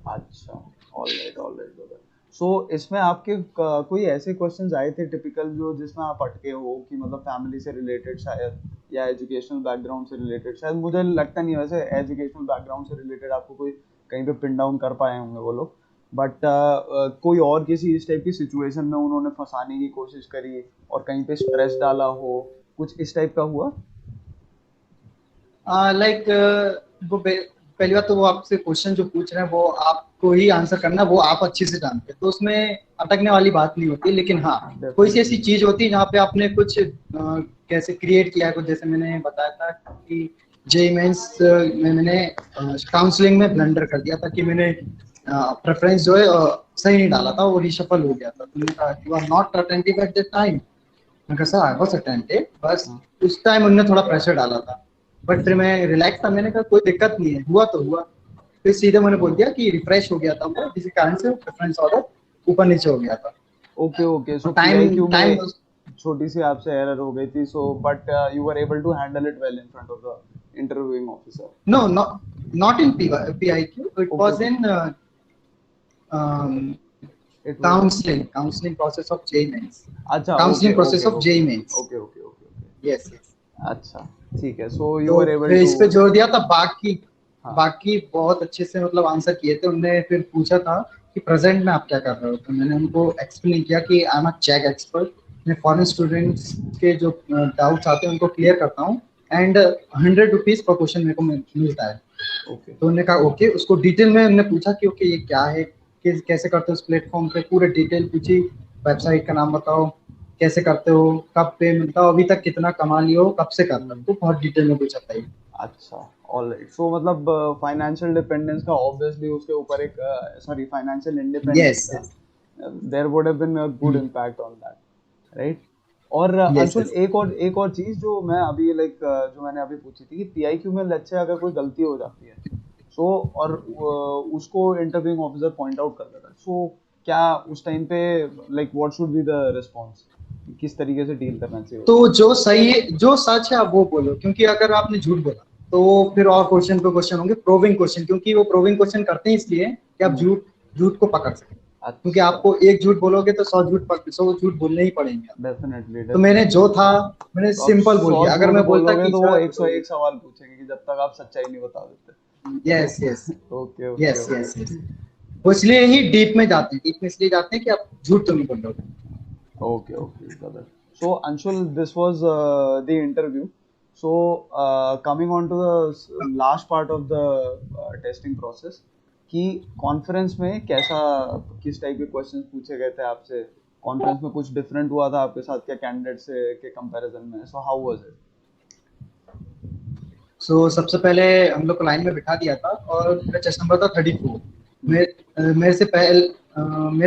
अच्छा ऑलराइट ब्रदर। सो इसमें आपके कोई ऐसे क्वेश्चंस आए थे टिपिकल जो जिसमें आप अटके हो कि मतलब फैमिली से रिलेटेड शायद या एजुकेशनल बैकग्राउंड से रिलेटेड, शायद मुझे लगता नहीं है वैसे एजुकेशनल बैकग्राउंड से रिलेटेड आपको कोई कहीं पे पिन डाउन कर पाए होंगे वो लोग, बट कोई और किसी इस टाइप की सिचुएशन में उन्होंने फंसाने की कोशिश करी और कहीं पे स्ट्रेस डाला हो, कुछ इस टाइप का हुआ? लाइक वो पहली बात तो वो आपसे क्वेश्चन जो पूछ रहे हैं वो आपको ही आंसर करना, वो आप अच्छे से जानते हैं, तो उसमें अटकने वाली बात नहीं होती। लेकिन हाँ, कोई सी ऐसी चीज होती है जहाँ पे आपने कुछ कैसे क्रिएट किया है कुछ, जैसे मैंने बताया था कि जेईई मेंस में मैंने काउंसलिंग में ब्लंडर कर दिया था कि मैंने प्रेफरेंस जो है सही नहीं डाला था, वो रिशफल हो गया था। तो मैंने कहा you are not attentive at that time. मैंने कहा सर आई वाज अटेंटिव, बस उस टाइम उन्होंने थोड़ा प्रेशर डाला था, बट फिर मैं रिलैक्स था। मैंने कहा कोई दिक्कत नहीं है, हुआ तो हुआ। फिर सीधे मैंने बोल दिया कि रिफ्रेश हो गया था वो, जिस कारण से प्रेफरेंस ऑर्डर ऊपर नीचे हो गया था। ओके, सो टाइम में छोटी सी आपसे एरर हो गई थी, so but you were able to handle it well in front of the interviewing officer? No, not in PIQ, it was in counseling process of JEE Mains. अच्छा, counseling process of JEE Mains. Okay, yes. अच्छा, ठीक है, so you तो were able फिर इस to पे जोर दिया था। बाकी हाँ। बाकी बहुत अच्छे से मतलब आंसर किए थे उनने। फिर पूछा था कि प्रेजेंट में आप क्या कर रहे हो, तो मैंने उनको एक्सप्लेन किया कि I am a check expert, मैं फॉरेन स्टूडेंट्स के जो डाउट्स आते हैं उनको क्लियर करता हूँ, एंड 100 रुपीज पर क्वेश्चन मेरे को मिलता है। ओके, तो उन्होंने कहा ओके। उसको डिटेल में उन्होंने पूछा कि ओके ये क्या है, कैसे करते हो उस प्लेटफॉर्म पे, पूरे डिटेल पूछी, वेबसाइट का नाम बताओ, कैसे करते हो, कब पे मिलता हो, अभी तक कितना कमा लियो, कब से करते हो, तो बहुत डिटेल में पूछा था। अच्छा, ऑलराइट। सो मतलब फाइनेंशियल डिपेंडेंस का ऑब्वियसली उसके ऊपर एक सॉरी फाइनेंशियल इंडिपेंडेंस का there would have been a good impact on that, right? और अंशुल, एक और चीज जो मैं अभी जो मैंने अभी पूछी थी कि PIQ में लेट्स से अगर कोई गलती हो जाती है सो और उसको इंटरव्यूइंग ऑफिसर पॉइंट आउट कर देता है, सो क्या उस टाइम पे what should be the response, किस तरीके से डील करना चाहिए? तो जो सही है, जो सच है आप वो बोलो, क्योंकि अगर आपने झूठ बोला तो फिर और क्वेश्चन पे क्वेश्चन होंगे, प्रूविंग क्वेश्चन, क्योंकि वो प्रूविंग क्वेश्चन करते हैं इसलिए कि आप झूठ को पकड़ सकें। क्योंकि आपको एक झूठ बोलोगे तो 100 झूठ बोलने ही पड़ेंगे। डेफिनेटली। तो मैंने जो था मैंने सिंपल बोल दिया। अगर मैं बोलता कि तो वो 101 सवाल पूछेंगे कि जब तक आप सच्चाई नहीं बता देते। Yes okay, yes. वो इसलिए ही डीप में जाते हैं, डीप में इसलिए जाते हैं कि आप झूठ तो नहीं बोल रहे हो। Okay, brother. So Anshul, this was the interview. So coming on to the last part of the testing process, कि कॉन्फ्रेंस में किस टाइप के क्वेश्चंस पूछे गए थे आपसे? कॉन्फ्रेंस में कुछ डिफरेंट हुआ था आपके साथ क्या कैंडिडेट से के कंपैरिजन में? So how was it? So सबसे पहले हम लोग को लाइन में बिठा दिया था और मेरा चेस्ट नंबर था 34। मेरे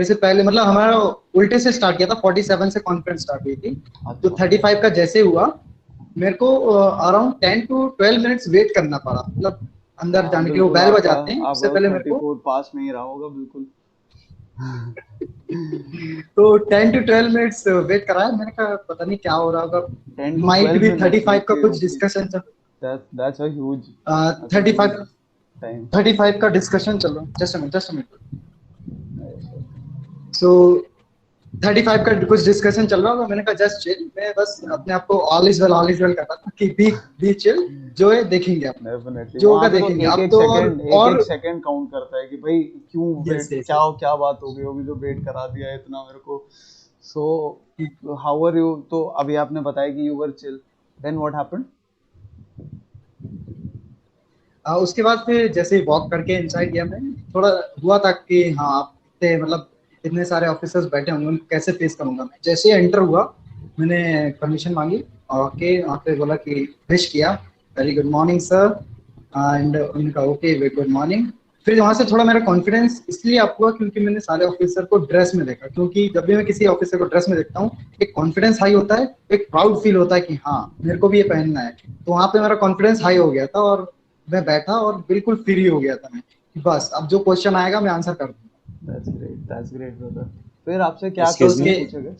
से पहले मतलब हमारा उल्टे से स्टार्ट किया था, 47 से कॉन्फ्रेंस स्टार्ट हुई थी। तो 35 का जैसे हुआ मेरे को अराउंड 10 to 12 मिनट्स वेट करना पड़ा, मतलब अंदर जाने के लिए वो बेल बजाते हैं, उससे पहले मेरे को पास में ही रहा होगा बिल्कुल। तो 10 to 12 मिनट्स वेट कराया। मैंने कहा पता नहीं क्या हो रहा होगा, माइट भी 35 का कुछ डिस्कशन चल, that's a huge 35 का डिस्कशन चल रहा। Just a minute. सो 35 का कुछ डिस्कशन चल रहा होगा। मैंने कहा जस्ट चिल, मैं बस अपने आप को ऑल इज वेल कर रहा था कि बी चिल, जो है देखेंगे अपने डेफिनेटली जो होगा देखेंगे। अब तो और एक सेकंड काउंट करता है कि भाई क्यों वेट, क्या बात हो गई होगी जो वेट करा दिया है इतना मेरे को। So how are you? तो अभी आपने बताया कि you were chill, then what happened? उसके बाद फिर जैसे ही वॉक करके इनसाइड गया, मैं थोड़ा हुआ था कि हाँ मतलब इतने सारे ऑफिसर्स बैठे होंगे, उनको कैसे फेस करूंगा मैं। जैसे ही एंटर हुआ मैंने परमिशन मांगी और वहाँ पे बोला कि विश किया, very good morning sir, and उन्होंने कहा ओके वेरी गुड मॉर्निंग। फिर वहाँ से थोड़ा मेरा कॉन्फिडेंस इसलिए अप हुआ क्योंकि मैंने सारे ऑफिसर को ड्रेस में देखा, क्योंकि जब भी मैं किसी ऑफिसर को ड्रेस में देखता हूँ एक कॉन्फिडेंस हाई होता है, एक प्राउड फील होता है कि हाँ मेरे को भी ये पहनना है। तो वहाँ पे मेरा कॉन्फिडेंस हाई हो गया था और मैं बैठा और बिल्कुल फ्री हो गया था मैं, बस अब जो क्वेश्चन आएगा मैं आंसर कर दूंगा। That's great brother. फिर आपसे क्या क्वेश्चन पूछे गए?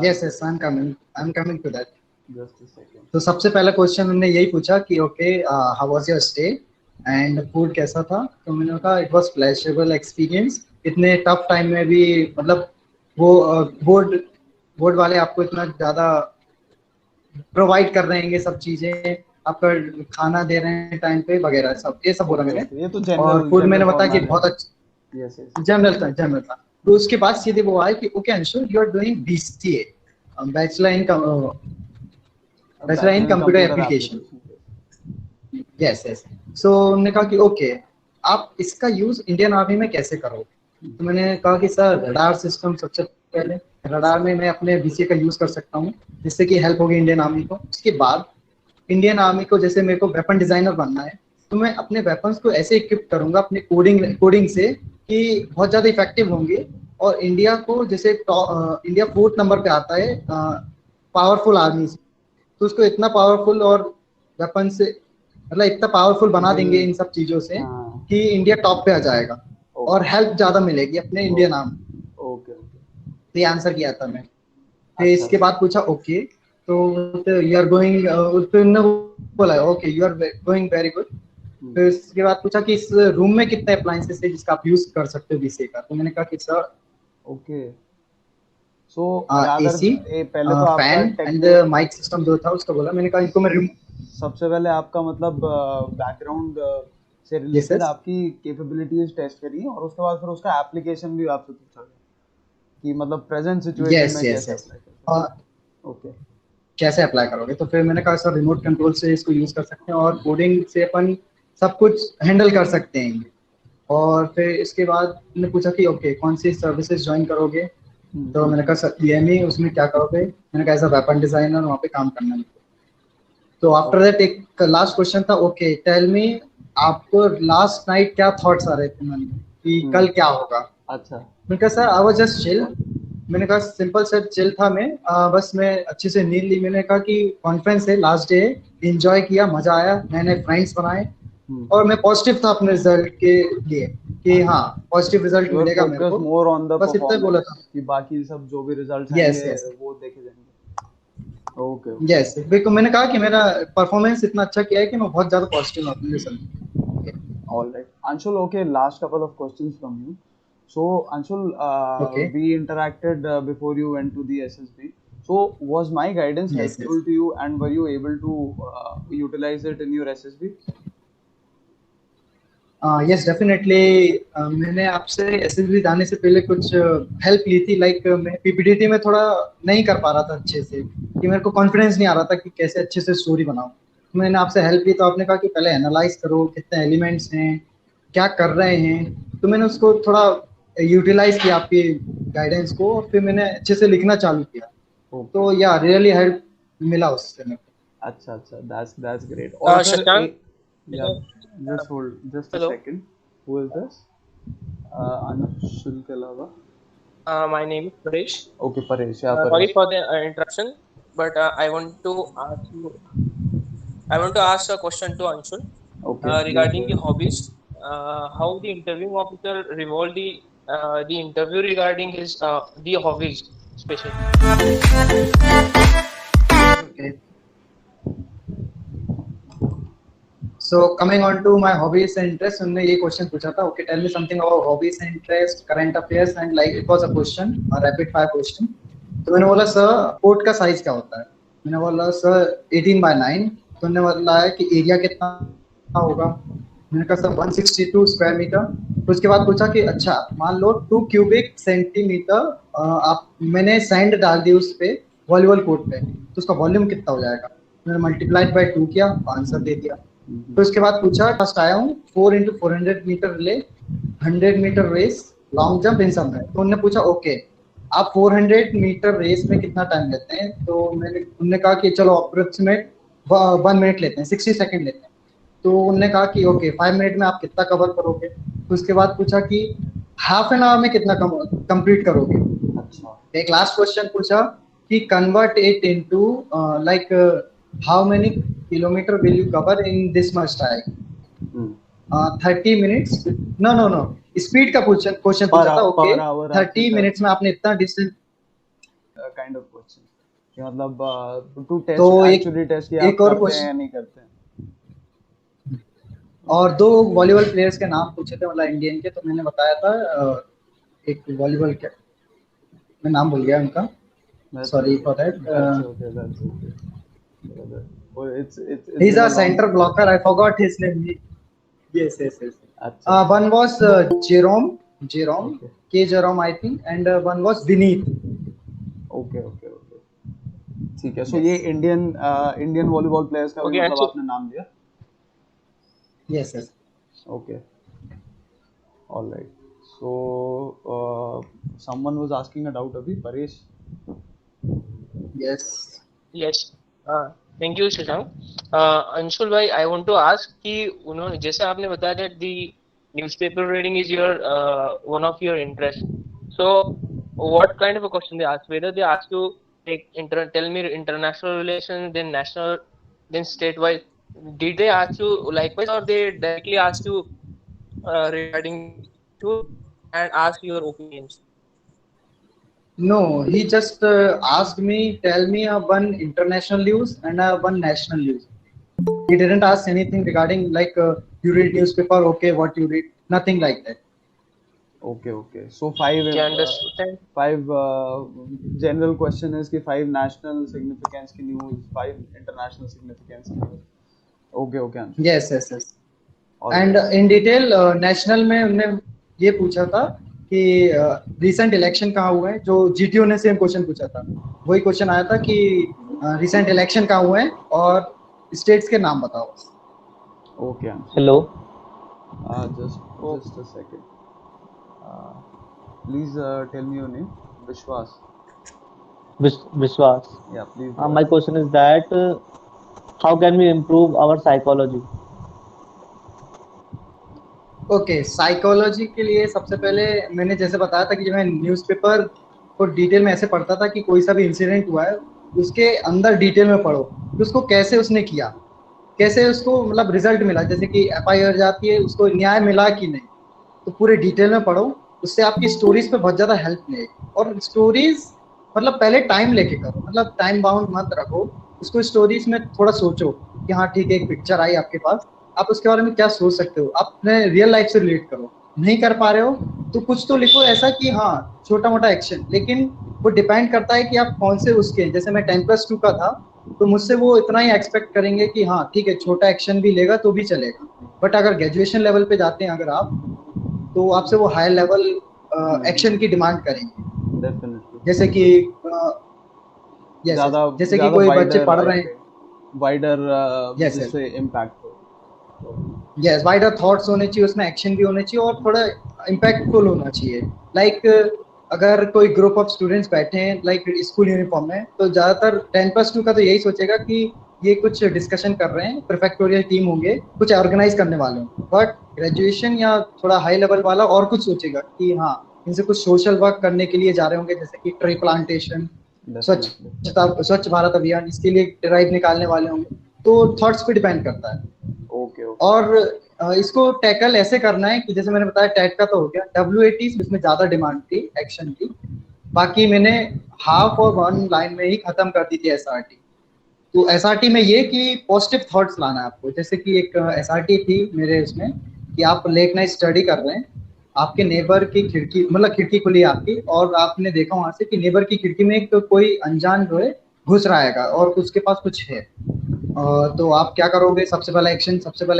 Yes, I'm coming to that. Just a second. तो सबसे पहला क्वेश्चन उन्होंने यही पूछा कि okay how was your stay and food कैसा था? तो मैंने कहा इट वाज प्लेजरेबल एक्सपीरियंस। इतने टफ टाइम में भी मतलब वो बोर्ड वाले आपको इतना ज्यादा प्रोवाइड कर रहे हैं ये सब चीजें, आपका खाना दे रहे हैं टाइम पे वगैरह, सब ये सब बोला मैंने। ये तो और जनरल फूड मैंने जनरल बताया कि फॉर्मेट बहुत है। अच्छा यस यस। जनरल था। तो उसके बाद सीधे वो आए कि okay Anshul, you are doing BCA, bachelor in computer application. Yes yes. So उन्होंने कहा कि ओके, आप इसका यूज इंडियन आर्मी में कैसे करोगे? तो मैंने कहा कि सर रडार सिस्टम, सबसे पहले रडार में मैं अपने BCA का यूज कर सकता हूँ, जिससे कि हेल्प होगी इंडियन आर्मी को। उसके बाद इंडियन आर्मी को, जैसे मेरे को वेपन डिजाइनर बनना है, तो मैं अपने वेपन्स को ऐसे इक्विप करूंगा अपने कोडिंग से कि बहुत ज्यादा इफेक्टिव होंगे। और इंडिया को, जैसे इंडिया 4th नंबर पे आता है पावरफुल आर्मी से, तो उसको इतना पावरफुल और वेपन से, मतलब इतना पावरफुल बना देंगे इन सब चीजों से हाँ। कि इंडिया टॉप पे आ जाएगा और हेल्प ज्यादा मिलेगी अपने इंडियन आर्मी। Okay okay. तो ये आंसर किया था मैं। फिर अच्छा इसके बाद पूछा ओके, तो यू आर गोइंग, फिर उन्होंने बोला okay you are going very good. फिर इसके बाद पूछा कि इस रूम में कितने अप्लायंसेस है जिसका आप यूज कर सकते हो BCA का? तो मैंने कहा कि सर ओके। सो अगर AC, पहले तो आपका fan and technique, mic system जो था उसका बोला। मैंने कहा इनको मैं सबसे पहले आपका मतलब बैकग्राउंड से यस रिलेटेड यस आपकी कैपेबिलिटीज टेस्ट करी और उसके बाद फिर उसका एप्लीकेशन भी आपसे पूछा गया कि मतलब प्रेजेंट सिचुएशन यस में यस कैसे यस अप्लाई कर सकते। ओके। कैसे अप्लाई करोगे? तो फिर मैंने कहा सर रिमोट कंट्रोल से इसको यूज कर सकते हैं और कोडिंग से अपन सब कुछ हैंडल कर सकते हैं। और फिर इसके बाद मैंने पूछा कि ओके कौन सी सर्विसेज ज्वाइन करोगे? तो मैंने कहा सर EME, उसमें क्या करोगे? मैंने कहा एज अ वेपन डिजाइनर वहाँ पे काम करना है। तो आफ्टर दैट एक लास्ट क्वेश्चन था, ओके टेल मी, आपको लास्ट नाइट क्या थॉट्स आ रहे थे मन में कि कल क्या होगा? अच्छा। मैंने कहा sir I was just chill. मैंने कहा सिंपल सर चिल था मैं, बस मैं अच्छे से नींद ली। मैंने कहा कि कॉन्फ्रेंस है, लास्ट डे, एंजॉय किया, मजा आया, नए नए फ्रेंड्स बनाए और मैं पॉजिटिव था अपने रिजल्ट के लिए कि हाँ पॉजिटिव रिजल्ट यू आर मिलेगा मेरे फोकस को। मोर ऑन द बस इतना ही बोला परफॉर्मेंस था। कि बाकी सब जो भी रिजल्ट्स यस आएंगे यस वो देखे जाएंगे। Okay okay. यस, बिल्कुल मैंने कहा कि मेरा परफॉर्मेंस इतना अच्छा किया है कि मैं बहुत ज्यादा पॉजिटिव हूँ अपने result. All right, Anshul. Okay, last couple of questions from you. So, Anshul, okay we interacted before you went to the SSB. So, was my guidance yes yes. helpful to you, and were you able to utilize it in your SSB? Yes definitely. मैंने आपसे SSB जाने से पहले कुछ help ली थी। Like मैं PPT में थोड़ा नहीं कर पा रहा था अच्छे से, कि मेरे को कॉन्फिडेंस नहीं आ रहा था कि कैसे अच्छे से स्टोरी बनाऊं। तो मैंने आपसे हेल्प ली, तो आपने कहा कि पहले एनालाइज करो कितने एलिमेंट्स हैं, क्या कर रहे हैं। तो मैंने उसको थोड़ा यूटिलाइज किया आपकी गाइडेंस को, और फिर मैंने अच्छे से लिखना चालू किया। Okay. तो या रियली हेल्प मिला उससे मेरे अच्छा अच्छा, that's great. और फिर Shashank, yeah, hello. just hold just a Hello. second. Who is this? Anshul के अलावा. My name is Paresh. Okay, Paresh. Yeah, Sorry Paresh. for the interruption, but I want to ask a question to Anshul Okay, please go regarding the ahead. hobbies. How the interviewing officer revolved the interview regarding his the hobbies, especially. को। So coming on to my hobbies and interests, उन्होंने ये question पूछा था, okay tell me something about hobbies and interests, current affairs, and like it was a question, a rapid fire question. तो मैंने बोला sir court का size क्या होता है? मैंने बोला सर 18/9। तो उन्होंने बोला है कि एरिया कितना होगा? मैंने कहा सर 162 स्क्वायर मीटर। तो उसके बाद पूछा कि अच्छा मान लो 2 क्यूबिक सेंटीमीटर आप, मैंने सैंड डाल दी उस पे वॉलीबॉल कोर्ट पे, तो उसका वॉल्यूम कितना हो जाएगा? मैंने मल्टीप्लाइड बाय 2 किया, आंसर दे दिया। तो उसके बाद पूछा फर्स्ट आया हूँ 4x400 metre relay, 100 metre race, long jump, इन सब में। तो उन्होंने पूछा ओके आप 400 मीटर रेस में कितना टाइम लेते हैं? तो उन्होंने कहा कि चलो अप्रोक्सीमेट 1 मिनट लेते हैं, 60 सेकंड लेते हैं। तो उन्होंने कहा कि ओके 5 मिनट में आप कितना कवर करोगे? तो उसके बाद पूछा कि हाफ एन आवर में कितना कंप्लीट करोगे? अच्छा। एक लास्ट क्वेश्चन पूछा कि convert it into like how many kilometre will you cover in this much time? 30 minutes, no speed का क्वेश्चन पूछा था। ओके 30 मिनट्स में आपने इतना डिस्टेंस, काइंड ऑफ क्वेश्चन कि मतलब टू टेस्ट तो एक्चुअली टेस्ट कि आप एक और करते हैं या क्वेश्चन, नहीं करते हैं। और 2 वॉलीबॉल प्लेयर्स के नाम पूछे थे, मतलब इंडियन के। तो मैंने बताया था एक वॉलीबॉल के, मैं नाम भूल गया उनका, That's sorry okay. For that. That's okay. That's okay. Oh, it's He's been a a long. center blocker. I forgot his name. Yes, yes, yes. अच्छा. One was Jerome, Okay. K. Jerome, I think, and one was Vineet. Okay, okay, okay. ठीक है. So Yes, ये Indian volleyball players का भी Okay, and मतलब so आपने नाम लिया. yes, yes. Okay. All right. So someone was asking a doubt अभी. Paresh. Yes. yes, thank you, Shashank. Anshul भाई, I want to ask कि उन्होंने जैसे आपने बताया that the newspaper reading is your one of your interest. So, what kind of a question they ask? Whether they ask you tell me international relations, then national, then statewide. Did they ask you likewise, or they directly ask you regarding to and ask your opinions? No, he just asked me, tell me one international news and one national news. He didn't ask anything regarding like you read newspaper, okay, what you read, nothing like that. Okay, okay. So five Okay, understand. general question is कि five national significance की news, five international significance की news. Okay, okay, Anshu. Yes, yes, yes. All and right. In detail national में उन्होंने ये पूछा था कि recent election कहाँ हुए हैं, जो जीटीओ ने सेम क्वेश्चन पूछा था, वही क्वेश्चन आया था कि रिसेंट इलेक्शन कहाँ हुए हैं और स्टेट्स के नाम बताओ. Okay, Anshu. Hello. Just a second. Please tell me your name. Vishwas. Vishwas. Yeah, please go My ahead. question is that how can we improve our psychology? Okay, psychology के लिए सबसे पहले मैंने जैसे बताया था कि जब मैं न्यूज़पेपर को डिटेल में ऐसे पढ़ता था कि कोई सा भी इंसिडेंट हुआ है उसके अंदर डिटेल में पढ़ो कि उसको कैसे उसने किया, कैसे उसको मतलब रिजल्ट मिला, जैसे कि एफआईआर जाती है उसको न्याय मिला कि नहीं, तो पूरे डिटेल में पढ़ो. उससे आपकी स्टोरीज पे बहुत ज्यादा हेल्प मिलेगी. और स्टोरीज मतलब पहले टाइम लेके करो, मतलब टाइम बाउंड मत रखो उसको. स्टोरीज में थोड़ा सोचो कि हाँ ठीक है, एक पिक्चर आई आपके पास, आप उसके बारे में क्या सोच सकते हो, आप अपने रियल लाइफ से रिलेट करो. नहीं कर पा रहे हो तो कुछ तो लिखो ऐसा कि हाँ छोटा मोटा एक्शन, लेकिन वो डिपेंड करता है कि आप कौन से उसके. जैसे मैं 10+2 का था तो मुझसे वो इतना ही एक्सपेक्ट करेंगे कि हाँ ठीक है छोटा एक्शन भी लेगा तो भी चलेगा. बट अगर ग्रेजुएशन लेवल पे जाते हैं अगर आप, तो आपसे वो हाई लेवल एक्शन की डिमांड करेंगे. Definitely. जैसे कि yes, ज़्यादा जैसे कि ज़्यादा कोई बच्चे wider, पढ़ I रहे हैं. think, wider Yes, yes. जिससे impact हो. यस, वाइडर थॉट्स होने चाहिए, उसमें एक्शन भी होने चाहिए और थोड़ा इम्पैक्टफुल होना चाहिए. लाइक अगर कोई ग्रुप ऑफ स्टूडेंट्स बैठे हैं लाइक स्कूल यूनिफॉर्म में, तो ज्यादातर 10+2 का तो यही सोचेगा कि ये कुछ डिस्कशन कर रहे हैं, प्रिफेक्टोरियल टीम होंगे, कुछ ऑर्गेनाइज करने वाले होंगे. बट ग्रेजुएशन या थोड़ा हाई लेवल वाला और कुछ सोचेगा कि हाँ इनसे कुछ सोशल वर्क करने के लिए जा रहे होंगे, जैसे कि ट्री प्लांटेशन, Definitely. स्वच्छ भारत अभियान, इसके लिए ड्राइव निकालने वाले होंगे. तो थॉट्स पे डिपेंड करता है. Okay, okay. और इसको टैकल ऐसे करना है कि जैसे मैंने बताया टेट का तो हो गया, WAT इसमें ज्यादा डिमांड थी एक्शन की, बाकी मैंने हाफ और वन लाइन में ही खत्म कर दी थी SRT. तो SRT में ये कि पॉजिटिव थॉट्स लाना है आपको. जैसे कि एक SRT थी मेरे उसमें कि आप लेट नाइट स्टडी कर रहे हैं, आपके नेबर की खिड़की मतलब खिड़की खुली है आपकी, और आपने देखा वहां से कि नेबर की खिड़की में एक कोई अनजान जो है घुस रहा है और उसके पास कुछ है. तो आप क्या करोगे, सबसे पहला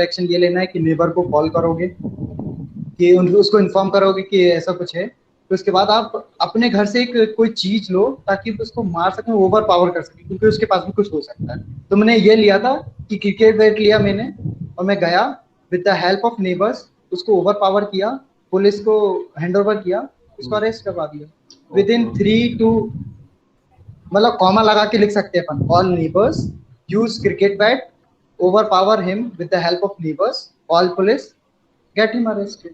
एक्शन ये लेना है कि नेबर को कॉल करोगे, कि उसको इन्फॉर्म करोगे कि ऐसा कुछ है. तो उसके बाद आप अपने घर से एक कोई चीज लो ताकि उसको मार सकें, ओवर पावर कर सकें, क्योंकि उसके पास भी कुछ हो सकता है. तो मैंने ये लिया था कि क्रिकेट बैट लिया मैंने और मैं गया with the help of neighbours, उसको ओवर पावर किया, पुलिस को हैंड ओवर किया, उसको अरेस्ट करवा दिया विद इन 3 to मतलब कॉमा लगा के लिख सकते हैं अपन, all neighbours use cricket bat, overpower him with the help of neighbours, call police, get him arrested.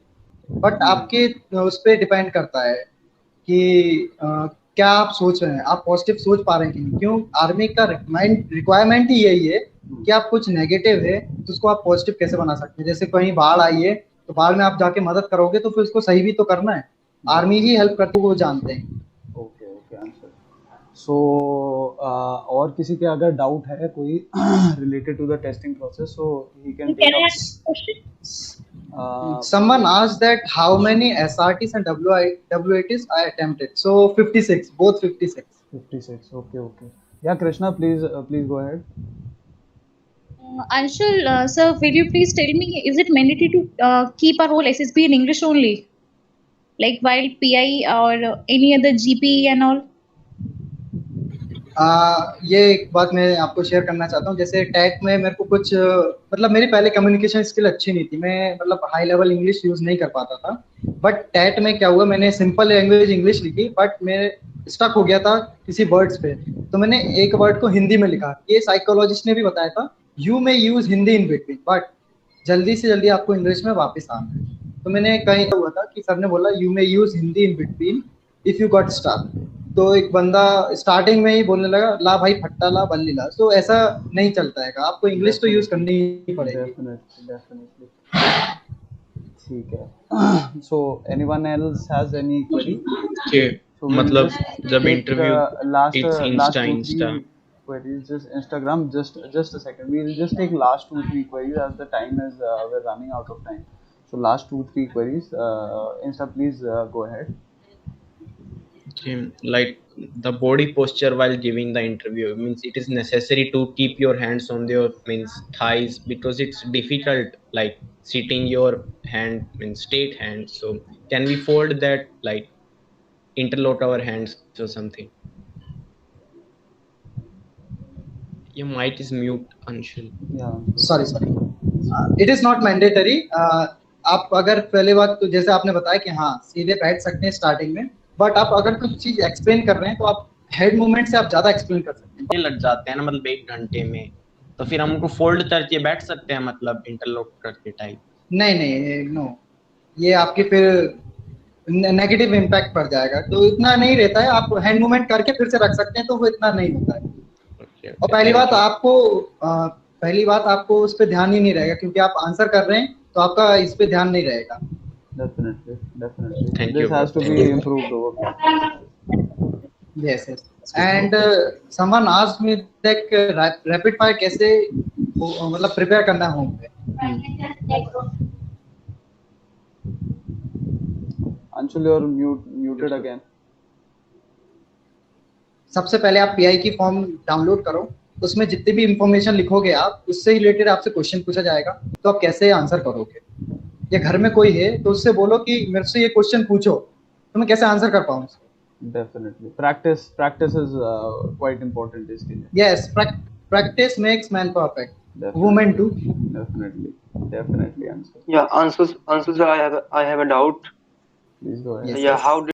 But आपके उस पर डिपेंड करता है कि क्या आप सोच रहे हैं, आप पॉजिटिव सोच पा रहे हैं कि नहीं. क्यों आर्मी का रिक्वायरमेंट ही यही है कि आप कुछ नेगेटिव है तो उसको आप पॉजिटिव कैसे बना सकते हैं. जैसे कहीं बाढ़ आई है तो बाढ़ में आप जाके मदद करोगे तो फिर उसको सही भी तो करना है. आर्मी ही हेल्प करती है, वो जानते हैं. Okay, okay, answer. So और किसी के अगर डाउट है कोई related to the testing process, so he can take Can I up. ask a question? Someone asked that how many SRTs and WATs I attempted. So 56, both 56. 56. Okay, okay. Yeah, Krishna, please go ahead. Anshul, sir, will you please tell me, is it mandatory to keep our whole SSB in English only? Like while PI or any other GP and all? ये एक बात मैं आपको share करना चाहता हूँ। जैसे TET में मेरे को कुछ मतलब मेरी पहले कम्युनिकेशन स्किल अच्छी नहीं थी, मैं मतलब हाई लेवल इंग्लिश यूज नहीं कर पाता था। बट टैट में क्या हुआ, मैंने सिंपल लैंग्वेज इंग्लिश लिखी बट मैं स्टक हो गया था किसी वर्ड्स पे, तो मैंने एक वर्ड को हिंदी में लिखा। ये साइकोलॉजिस्ट ने भी बताया था, you may use Hindi in between but जल्दी से जल्दी आपको इंग्लिश में वापस आना है। तो मैंने कहीं हुआ था कि सर ने बोला you may use Hindi in between if you got stuck. तो एक बंदा स्टार्टिंग में ही बोलने लगा ला भाई फट्टा ला बल्ली ला। तो ऐसा नहीं चलता है, आपको इंग्लिश तो यूज करनी ही पड़ेगी। Definitely. ठीक है। So anyone else has any query? कि So we'll मतलब just जब take, interview last it's last Insta 2-3 queries, just Instagram. Just a second. We'll just take last 2-3 queries as the time is we're running out of time. So last 2-3 queries. Insta, please go ahead. like the body posture while giving the interview means it is necessary to keep your hands on your means thighs because it's difficult like sitting your hand means straight hand, so can we fold that like interlock our hands or something? Your mic is mute, Anshul. Yeah. Sorry it is not mandatory. आप अगर पहले बात तो जैसे आपने बताया कि हाँ सीधे बैठ सकते हैं स्टार्टिंग में, बट आप अगर कुछ चीज एक्सप्लेन कर रहे हैं तो आप हेड मूवमेंट से आप ज्यादा एक्सप्लेन कर सकते हैं। ये लग जाते हैं ना मतलब 1 घंटे में, तो फिर हम उनको फोल्ड करके बैठ सकते हैं मतलब इंटरलॉक करके टाइप? नहीं नो, ये आपके फिर नेगेटिव इम्पैक्ट पड़ जाएगा, तो इतना नहीं रहता है। आप हैंड मूवमेंट करके फिर से रख सकते हैं तो वो इतना नहीं होता है। और पहली बात आपको उस पर ध्यान ही नहीं रहेगा क्योंकि आप आंसर कर रहे हैं तो आपका इस पे ध्यान नहीं रहेगा। Definitely. Thank This you, has to bro. be improved over. yes and someone asked me that rapid fire कैसे मतलब प्रिपेयर करना है होम पे। Anshul, you're muted again. सबसे पहले आप पीआई की फॉर्म डाउनलोड करो, उसमें जितनी भी इंफॉर्मेशन लिखोगे आप उससे रिलेटेड आपसे क्वेश्चन पूछा जाएगा, तो आप कैसे आंसर करोगे। या घर में कोई है तो उससे बोलो कि मेरे से ये क्वेश्चन पूछो, तो मैं कैसे आंसर कर पाऊँ। Definitely. Practice is quite important इसके लिए. Yes, practice makes man perfect. Definitely. Woman too. Definitely, Anshul. Yeah, Anshul, sir, I have a doubt. Please go ahead. Yes, Yeah, yes. how